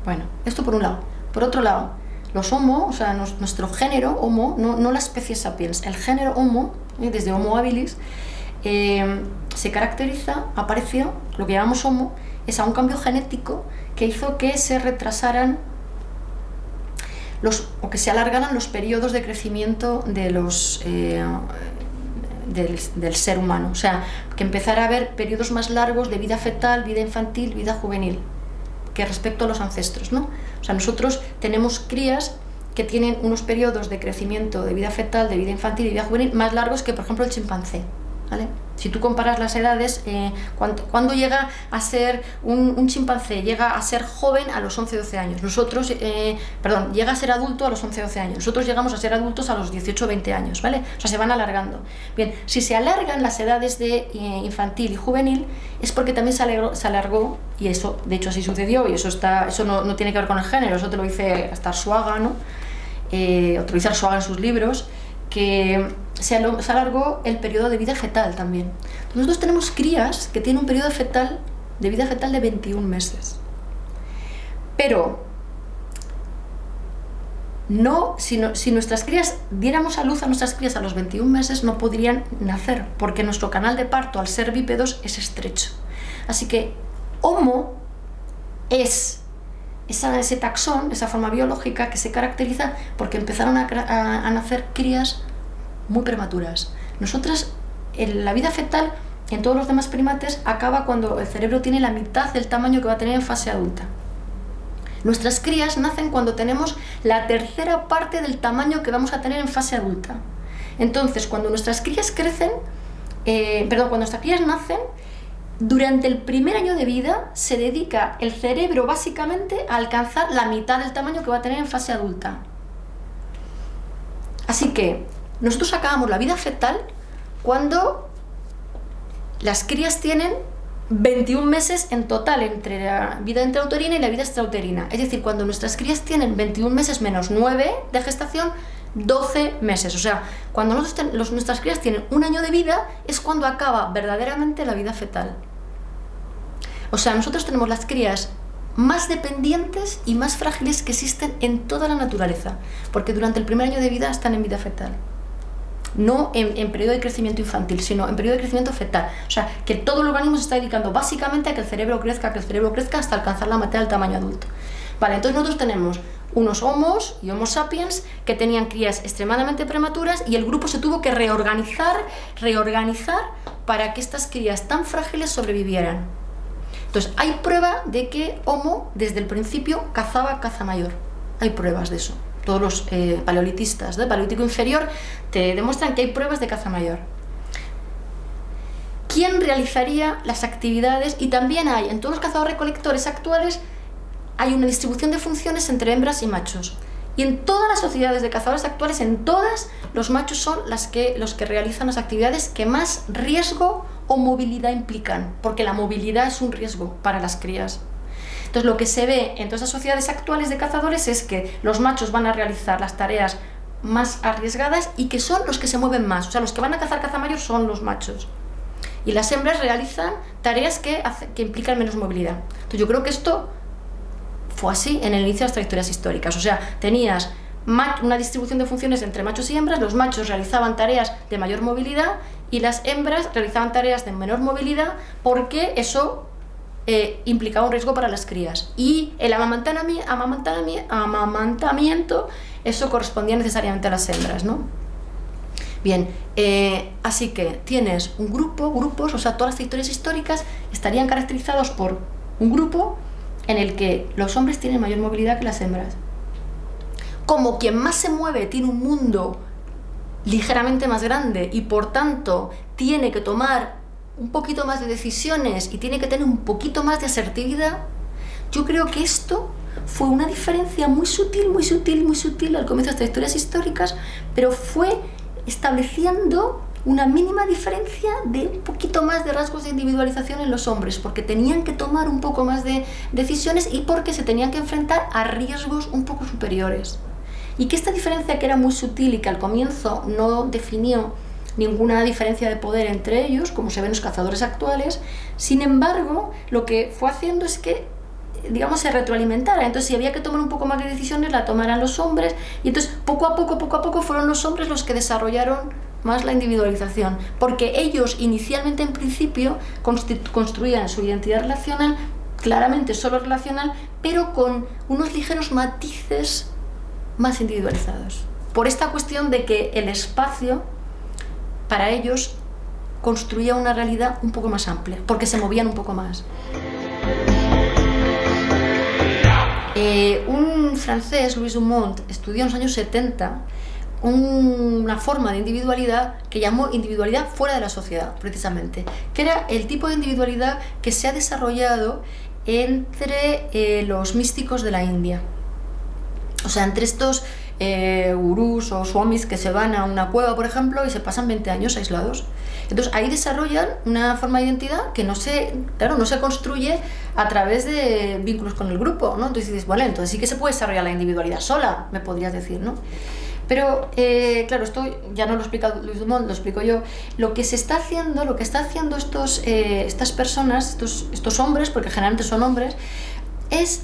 A: Bueno, esto por un lado. Por otro lado, los Homo, o sea, nuestro género Homo, no la especie Sapiens, el género Homo, desde Homo habilis, se caracteriza, apareció, lo que llamamos Homo, es a un cambio genético que hizo que se retrasaran o que se alargaran los periodos de crecimiento de del ser humano. O sea, que empezara a haber periodos más largos de vida fetal, vida infantil, vida juvenil, que respecto a los ancestros, ¿no? O sea, nosotros tenemos crías que tienen unos periodos de crecimiento de vida fetal, de vida infantil y vida juvenil más largos que, por ejemplo, el chimpancé, ¿vale? Si tú comparas las edades, ¿cuándo llega a ser un chimpancé? Llega a ser joven a los 11-12 años. Nosotros, llega a ser adulto a los 11-12 años. Nosotros llegamos a ser adultos a los 18-20 años, ¿vale? O sea, se van alargando. Bien, si se alargan las edades de infantil y juvenil, es porque también se alargó, y eso, de hecho, así sucedió, y eso no tiene que ver con el género, eso te lo dice hasta Arzuaga, ¿no? O te lo dice Arzuaga en sus libros, que se alargó el periodo de vida fetal también. Nosotros tenemos crías que tienen un periodo de vida fetal de 21 meses. Pero si nuestras crías diéramos a luz a nuestras crías a los 21 meses, no podrían nacer, porque nuestro canal de parto, al ser bípedos, es estrecho. Así que Homo es ese taxón, esa forma biológica que se caracteriza porque empezaron a nacer crías muy prematuras. Nosotras, la vida fetal en todos los demás primates acaba cuando el cerebro tiene la mitad del tamaño que va a tener en fase adulta. Nuestras crías nacen cuando tenemos la tercera parte del tamaño que vamos a tener en fase adulta. Entonces, cuando nuestras crías cuando nuestras crías nacen, durante el primer año de vida se dedica el cerebro básicamente a alcanzar la mitad del tamaño que va a tener en fase adulta. Así que nosotros acabamos la vida fetal cuando las crías tienen 21 meses en total entre la vida intrauterina y la vida extrauterina. Es decir, cuando nuestras crías tienen 21 meses menos 9 de gestación, 12 meses. O sea, cuando nuestras crías tienen un año de vida es cuando acaba verdaderamente la vida fetal. O sea, nosotros tenemos las crías más dependientes y más frágiles que existen en toda la naturaleza, porque durante el primer año de vida están en vida fetal. No en periodo de crecimiento infantil, sino en periodo de crecimiento fetal. O sea, que todo el organismo se está dedicando básicamente a que el cerebro crezca hasta alcanzar la mitad del tamaño adulto. Vale, entonces nosotros tenemos unos homos y homo sapiens que tenían crías extremadamente prematuras y el grupo se tuvo que reorganizar para que estas crías tan frágiles sobrevivieran. Entonces, hay prueba de que Homo, desde el principio, cazaba caza mayor. Hay pruebas de eso. Todos los paleolitistas del Paleolítico inferior te demuestran que hay pruebas de caza mayor. ¿Quién realizaría las actividades? Y también hay, en todos los cazadores-recolectores actuales, hay una distribución de funciones entre hembras y machos. Y en todas las sociedades de cazadores actuales, en todas, los machos son los que realizan las actividades que más riesgo o movilidad implican, porque la movilidad es un riesgo para las crías. Entonces, lo que se ve en todas las sociedades actuales de cazadores es que los machos van a realizar las tareas más arriesgadas y que son los que se mueven más. O sea, los que van a cazar caza mayor son los machos. Y las hembras realizan tareas que implican menos movilidad. Entonces, yo creo que esto fue así en el inicio de las trayectorias históricas. O sea, tenías una distribución de funciones entre machos y hembras, los machos realizaban tareas de mayor movilidad y las hembras realizaban tareas de menor movilidad porque eso implicaba un riesgo para las crías. Y el amamantamiento, eso correspondía necesariamente a las hembras, ¿no? Bien, así que tienes grupos, o sea, todas las trayectorias históricas estarían caracterizados por un grupo en el que los hombres tienen mayor movilidad que las hembras. Como quien más se mueve tiene un mundo ligeramente más grande y por tanto tiene que tomar un poquito más de decisiones y tiene que tener un poquito más de asertividad, yo creo que esto fue una diferencia muy sutil al comienzo de las trayectorias históricas, pero fue estableciendo una mínima diferencia de un poquito más de rasgos de individualización en los hombres, porque tenían que tomar un poco más de decisiones y porque se tenían que enfrentar a riesgos un poco superiores. Y que esta diferencia, que era muy sutil y que al comienzo no definió ninguna diferencia de poder entre ellos, como se ven los cazadores actuales, sin embargo, lo que fue haciendo es que, digamos, se retroalimentara. Entonces, si había que tomar un poco más de decisiones, la tomaran los hombres, y entonces poco a poco fueron los hombres los que desarrollaron más la individualización, porque ellos inicialmente, en principio, construían su identidad relacional, claramente solo relacional, pero con unos ligeros matices más individualizados. Por esta cuestión de que el espacio, para ellos, construía una realidad un poco más amplia, porque se movían un poco más. Un francés, Louis Dumont, estudió en los años 70 una forma de individualidad que llamó individualidad fuera de la sociedad, precisamente, que era el tipo de individualidad que se ha desarrollado entre los místicos de la India. O sea, entre estos gurús o swamis que se van a una cueva, por ejemplo, y se pasan 20 años aislados. Entonces ahí desarrollan una forma de identidad que no se construye a través de vínculos con el grupo, ¿no? Entonces dices, bueno, entonces sí que se puede desarrollar la individualidad sola, me podrías decir, ¿no? Pero, claro, esto ya no lo explica Louis Dumont, lo explico yo. Lo que está haciendo estas personas, estos hombres, porque generalmente son hombres, es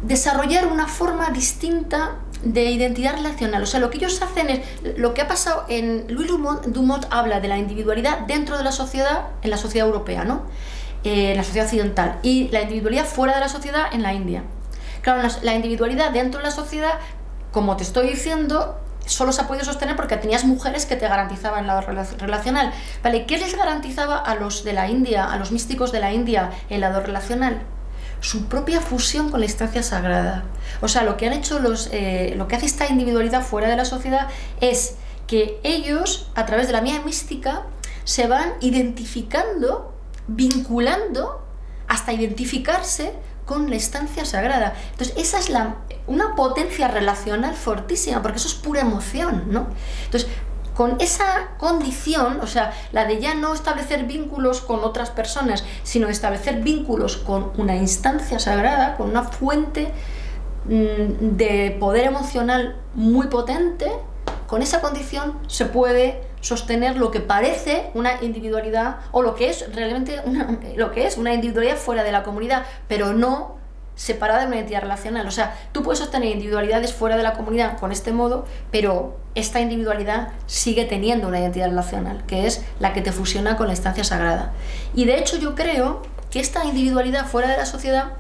A: desarrollar una forma distinta de identidad relacional. O sea, lo que ellos hacen es, lo que ha pasado en Louis Dumont habla de la individualidad dentro de la sociedad, en la sociedad europea, ¿no? En la sociedad occidental, y la individualidad fuera de la sociedad en la India. Claro, la individualidad dentro de la sociedad, como te estoy diciendo, solo se ha podido sostener porque tenías mujeres que te garantizaban el lado relacional. ¿Vale? ¿Qué les garantizaba a los de la India, a los místicos de la India, el lado relacional? Su propia fusión con la instancia sagrada. O sea, lo que han hecho lo que hace esta individualidad fuera de la sociedad es que ellos, a través de la vía mística, se van identificando, vinculando, hasta identificarse con la instancia sagrada. Entonces, esa es una potencia relacional fortísima, porque eso es pura emoción, ¿no? Entonces, con esa condición, o sea, la de ya no establecer vínculos con otras personas, sino establecer vínculos con una instancia sagrada, con una fuente de poder emocional muy potente, con esa condición se puede sostener lo que parece una individualidad, o lo que es realmente una individualidad fuera de la comunidad, pero no separada de una identidad relacional. O sea, tú puedes sostener individualidades fuera de la comunidad con este modo, pero esta individualidad sigue teniendo una identidad relacional, que es la que te fusiona con la instancia sagrada. Y de hecho yo creo que esta individualidad fuera de la sociedad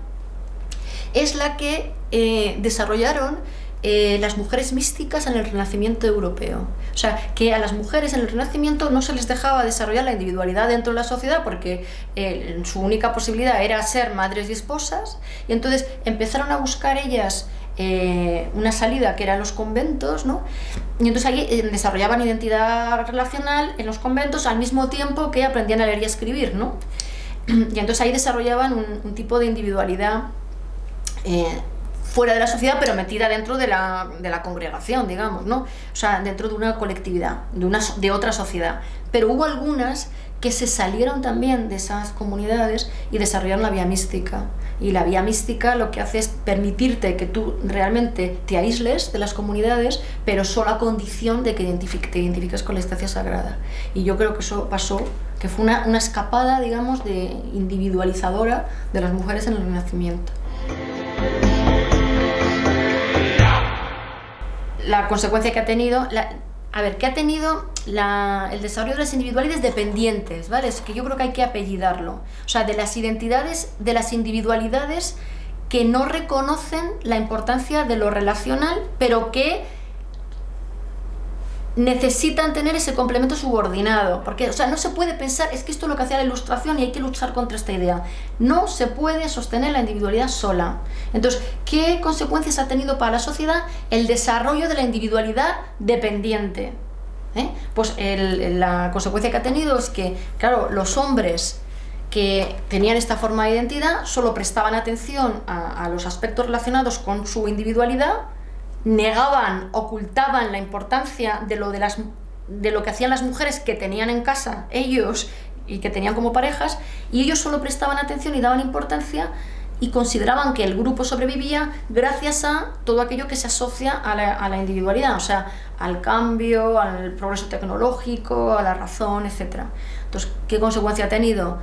A: es la que desarrollaron las mujeres místicas en el Renacimiento europeo. O sea, que a las mujeres en el Renacimiento no se les dejaba desarrollar la individualidad dentro de la sociedad porque su única posibilidad era ser madres y esposas, y entonces empezaron a buscar ellas una salida que eran los conventos, ¿no? Y entonces ahí desarrollaban identidad relacional en los conventos al mismo tiempo que aprendían a leer y a escribir, ¿no? Y entonces ahí desarrollaban un tipo de individualidad fuera de la sociedad, pero metida dentro de la congregación, digamos, ¿no? O sea, dentro de una colectividad, de otra sociedad. Pero hubo algunas que se salieron también de esas comunidades y desarrollaron la vía mística. Y la vía mística lo que hace es permitirte que tú realmente te aísles de las comunidades, pero solo a condición de que te identifiques con la instancia sagrada. Y yo creo que eso pasó, que fue una escapada, digamos, individualizadora de las mujeres en el Renacimiento. La consecuencia que ha tenido, el desarrollo de las individualidades dependientes, ¿vale? Es que yo creo que hay que apellidarlo. O sea, de las individualidades que no reconocen la importancia de lo relacional, pero que necesitan tener ese complemento subordinado, porque, o sea, no se puede pensar, es que esto es lo que hacía la Ilustración y hay que luchar contra esta idea. No se puede sostener la individualidad sola. Entonces, ¿qué consecuencias ha tenido para la sociedad el desarrollo de la individualidad dependiente? Pues la consecuencia que ha tenido es que, claro, los hombres que tenían esta forma de identidad solo prestaban atención a los aspectos relacionados con su individualidad, negaban, ocultaban la importancia de lo que hacían las mujeres que tenían en casa ellos y que tenían como parejas, y ellos solo prestaban atención y daban importancia y consideraban que el grupo sobrevivía gracias a todo aquello que se asocia a la individualidad, o sea, al cambio, al progreso tecnológico, a la razón, etc. Entonces, ¿qué consecuencia ha tenido?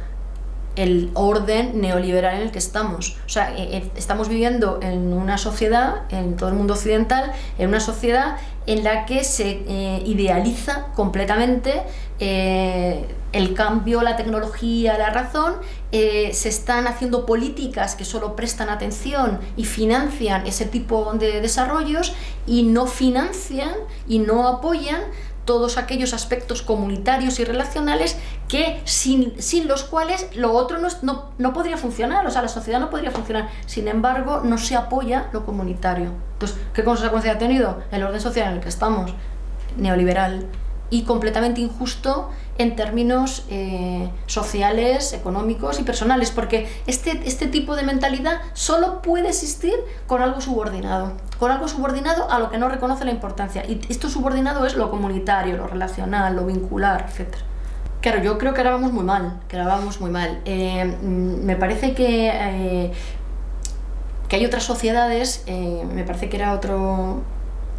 A: el orden neoliberal en el que estamos. O sea, estamos viviendo en una sociedad, en todo el mundo occidental, en una sociedad en la que se idealiza completamente el cambio, la tecnología, la razón. Se están haciendo políticas que solo prestan atención y financian ese tipo de desarrollos, y no financian y no apoyan todos aquellos aspectos comunitarios y relacionales que sin los cuales lo otro no podría funcionar. O sea, la sociedad no podría funcionar. Sin embargo, no se apoya lo comunitario. Entonces, ¿qué consecuencia ha tenido? El orden social en el que estamos, neoliberal y completamente injusto en términos sociales, económicos y personales, porque este tipo de mentalidad solo puede existir con algo subordinado a lo que no reconoce la importancia, y esto subordinado es lo comunitario, lo relacional, lo vincular, etc. Claro, yo creo que ahora vamos muy mal, me parece que hay otras sociedades, me parece que era otro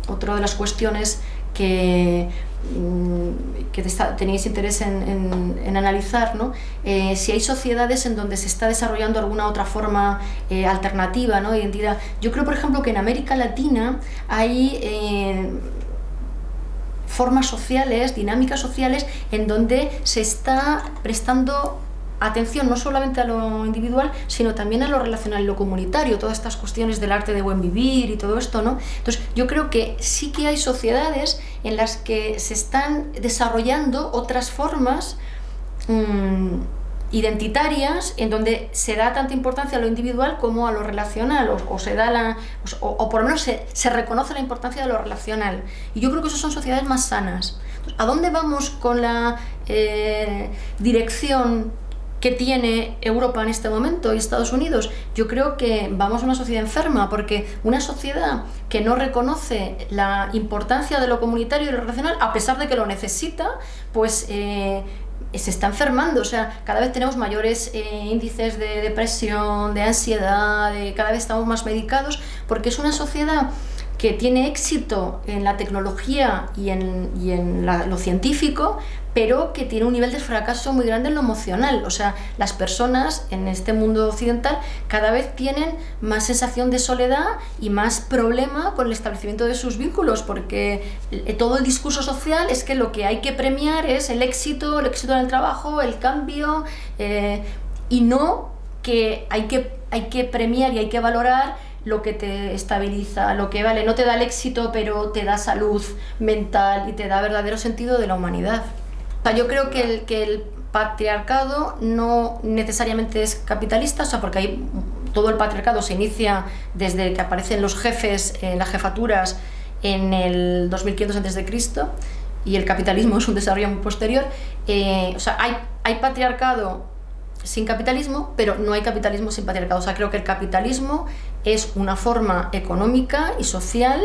A: de las cuestiones que tenéis interés en analizar, ¿no? Si hay sociedades en donde se está desarrollando alguna otra forma alternativa, ¿no?, de identidad. Yo creo, por ejemplo, que en América Latina hay formas sociales, dinámicas sociales, en donde se está prestando atención no solamente a lo individual, sino también a lo relacional y lo comunitario, todas estas cuestiones del arte de buen vivir y todo esto, ¿no? Entonces, yo creo que sí que hay sociedades en las que se están desarrollando otras formas identitarias, en donde se da tanta importancia a lo individual como a lo relacional, o por lo menos se reconoce la importancia de lo relacional. Y yo creo que esas son sociedades más sanas. Entonces, ¿a dónde vamos con la dirección que tiene Europa en este momento y Estados Unidos? Yo creo que vamos a una sociedad enferma, porque una sociedad que no reconoce la importancia de lo comunitario y lo relacional, a pesar de que lo necesita, pues se está enfermando. O sea, cada vez tenemos mayores índices de depresión, de ansiedad, cada vez estamos más medicados, porque es una sociedad que tiene éxito en la tecnología y en lo científico, pero que tiene un nivel de fracaso muy grande en lo emocional. O sea, las personas en este mundo occidental cada vez tienen más sensación de soledad y más problema con el establecimiento de sus vínculos, porque todo el discurso social es que lo que hay que premiar es el éxito en el trabajo, el cambio, y no que hay que premiar y hay que valorar lo que te estabiliza, lo que vale, no te da el éxito, pero te da salud mental y te da verdadero sentido de la humanidad. O sea, yo creo que el patriarcado no necesariamente es capitalista, o sea, porque todo el patriarcado se inicia desde que aparecen los jefes, las jefaturas, en el 2500 a.C., y el capitalismo es un desarrollo muy posterior. O sea, hay patriarcado sin capitalismo, pero no hay capitalismo sin patriarcado. O sea, creo que el capitalismo es una forma económica y social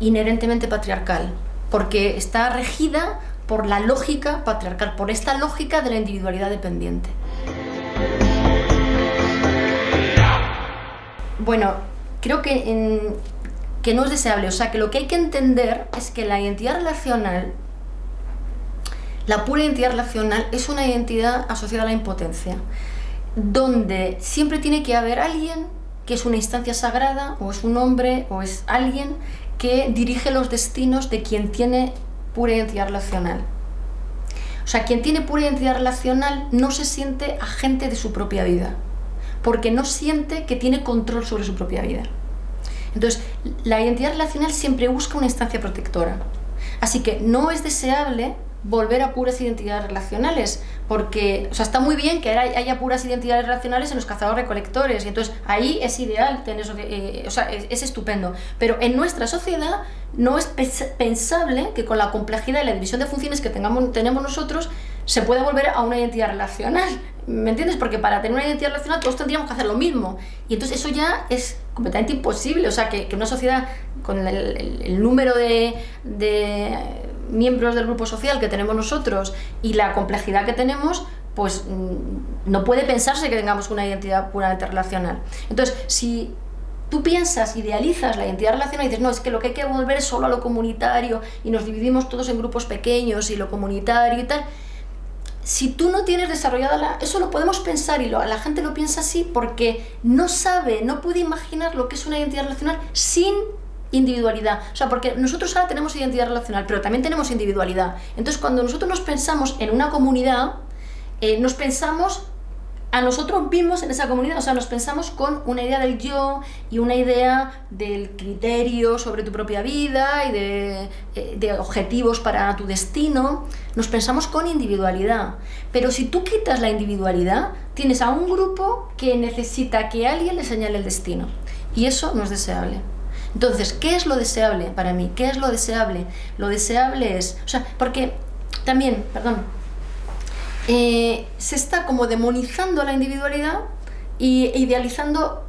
A: inherentemente patriarcal, porque está regida por la lógica patriarcal, por esta lógica de la individualidad dependiente. Bueno, creo que no es deseable. O sea, que lo que hay que entender es que la identidad relacional, la pura identidad relacional, es una identidad asociada a la impotencia, donde siempre tiene que haber alguien que es una instancia sagrada, o es un hombre, o es alguien que dirige los destinos de quien tiene pura identidad relacional. O sea, quien tiene pura identidad relacional no se siente agente de su propia vida, porque no siente que tiene control sobre su propia vida. Entonces, la identidad relacional siempre busca una instancia protectora. Así que no es deseable volver a puras identidades relacionales, porque, o sea, está muy bien que haya puras identidades relacionales en los cazadores-recolectores, y entonces ahí es ideal tener eso, o sea, es estupendo, pero en nuestra sociedad no es pensable que con la complejidad y la división de funciones que tenemos nosotros se pueda volver a una identidad relacional, ¿me entiendes? Porque para tener una identidad relacional todos tendríamos que hacer lo mismo, y entonces eso ya es completamente imposible. O sea, que una sociedad con el número de miembros del grupo social que tenemos nosotros y la complejidad que tenemos, pues no puede pensarse que tengamos una identidad puramente relacional. Entonces, si tú piensas, idealizas la identidad relacional y dices, no, es que lo que hay que volver es solo a lo comunitario y nos dividimos todos en grupos pequeños y lo comunitario y tal, si tú no tienes desarrollada eso lo podemos pensar y la gente lo piensa así porque no sabe, no puede imaginar lo que es una identidad relacional sin individualidad. O sea, porque nosotros ahora tenemos identidad relacional, pero también tenemos individualidad. Entonces, cuando nosotros nos pensamos en una comunidad, nos pensamos a nosotros mismos en esa comunidad, o sea, nos pensamos con una idea del yo y una idea del criterio sobre tu propia vida y de objetivos para tu destino. Nos pensamos con individualidad. Pero si tú quitas la individualidad, tienes a un grupo que necesita que alguien le señale el destino. Y eso no es deseable. Entonces, ¿qué es lo deseable para mí? ¿Qué es lo deseable? Lo deseable es... O sea, porque también, se está como demonizando la individualidad e idealizando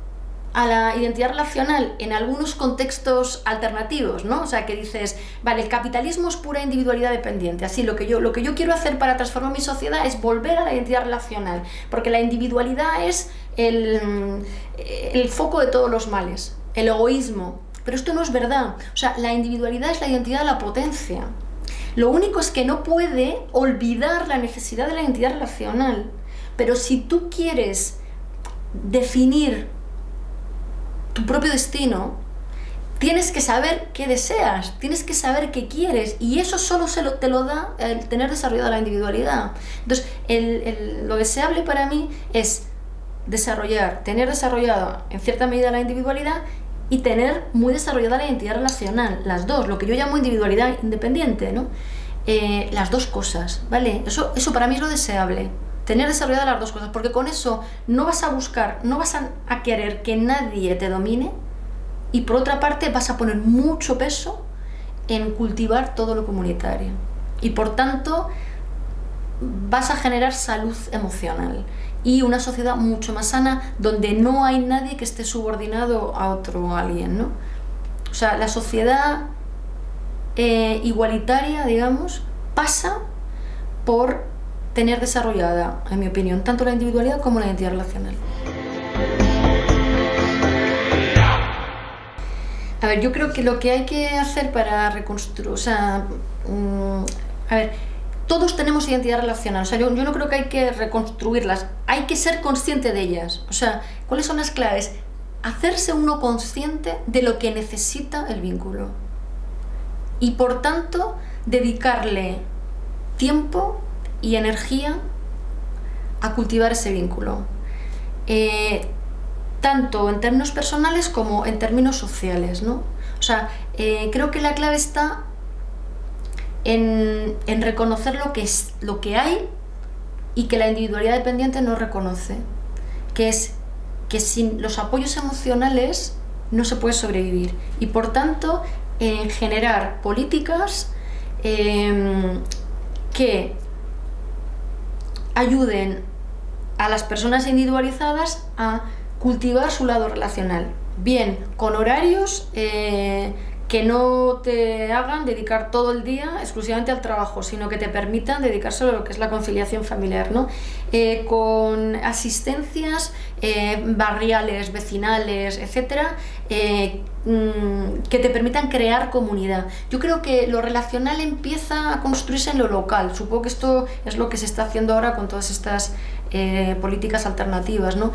A: a la identidad relacional en algunos contextos alternativos, ¿no? O sea, que dices, vale, el capitalismo es pura individualidad dependiente, así lo que yo quiero hacer para transformar mi sociedad es volver a la identidad relacional, porque la individualidad es el foco de todos los males, el egoísmo, pero esto no es verdad. O sea, la individualidad es la identidad de la potencia. Lo único es que no puede olvidar la necesidad de la identidad relacional. Pero si tú quieres definir tu propio destino, tienes que saber qué deseas, tienes que saber qué quieres, y eso solo te lo da el tener desarrollada la individualidad. Entonces, lo deseable para mí es tener desarrollado en cierta medida la individualidad y tener muy desarrollada la identidad relacional, las dos, lo que yo llamo individualidad independiente, ¿no? Las dos cosas, ¿vale? Eso para mí es lo deseable, tener desarrolladas las dos cosas, porque con eso no vas a buscar, no vas a querer que nadie te domine, y por otra parte vas a poner mucho peso en cultivar todo lo comunitario, y por tanto vas a generar salud emocional y una sociedad mucho más sana donde no hay nadie que esté subordinado a otro alguien, ¿no? O sea, la sociedad igualitaria, digamos, pasa por tener desarrollada, en mi opinión, tanto la individualidad como la identidad relacional. A ver, yo creo que lo que hay que hacer para reconstruir, o sea, todos tenemos identidad relacional, o sea, yo no creo que hay que reconstruirlas, hay que ser consciente de ellas. O sea, ¿cuáles son las claves? Hacerse uno consciente de lo que necesita el vínculo y por tanto dedicarle tiempo y energía a cultivar ese vínculo, tanto en términos personales como en términos sociales, ¿no? O sea, creo que la clave está en reconocer lo que hay y que la individualidad dependiente no reconoce, que es que sin los apoyos emocionales no se puede sobrevivir, y por tanto generar políticas que ayuden a las personas individualizadas a cultivar su lado relacional, bien con horarios que no te hagan dedicar todo el día exclusivamente al trabajo, sino que te permitan dedicárselo a lo que es la conciliación familiar, ¿no? Con asistencias barriales, vecinales, etcétera, que te permitan crear comunidad. Yo creo que lo relacional empieza a construirse en lo local. Supongo que esto es lo que se está haciendo ahora con todas estas políticas alternativas, ¿no?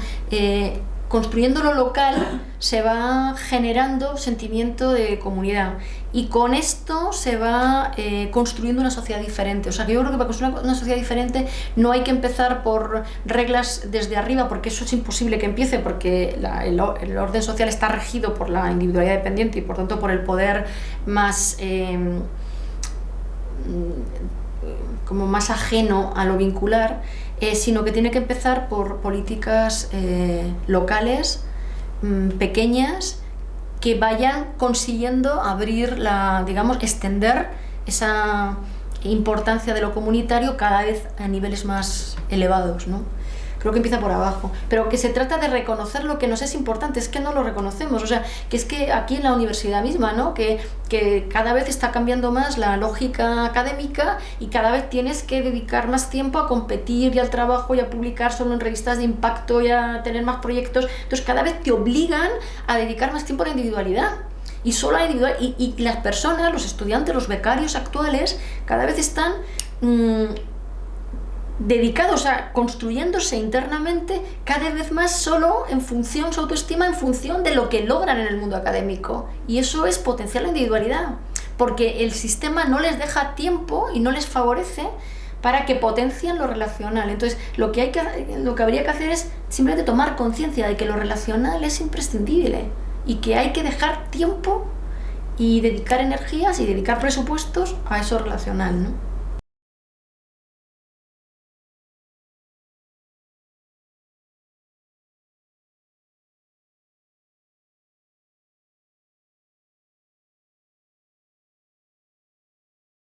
A: Construyendo lo local se va generando sentimiento de comunidad, y con esto se va construyendo una sociedad diferente. O sea, que yo creo que para construir una sociedad diferente no hay que empezar por reglas desde arriba, porque eso es imposible que empiece, porque el orden social está regido por la individualidad dependiente y por tanto por el poder más como más ajeno a lo vincular, sino que tiene que empezar por políticas locales, pequeñas, que vayan consiguiendo extender esa importancia de lo comunitario cada vez a niveles más elevados, ¿no? Creo que empieza por abajo, pero que se trata de reconocer lo que nos es importante, es que no lo reconocemos. O sea, que es que aquí en la universidad misma, ¿no? Que cada vez está cambiando más la lógica académica y cada vez tienes que dedicar más tiempo a competir y al trabajo y a publicar solo en revistas de impacto y a tener más proyectos. Entonces cada vez te obligan a dedicar más tiempo a la individualidad. Y solo a la individualidad. Y las personas, los estudiantes, los becarios actuales, cada vez están dedicados a construyéndose internamente cada vez más solo en función, su autoestima en función de lo que logran en el mundo académico. Y eso es potenciar la individualidad, porque el sistema no les deja tiempo y no les favorece para que potencien lo relacional. Entonces, lo que habría que hacer es simplemente tomar conciencia de que lo relacional es imprescindible y que hay que dejar tiempo y dedicar energías y dedicar presupuestos a eso relacional, ¿no?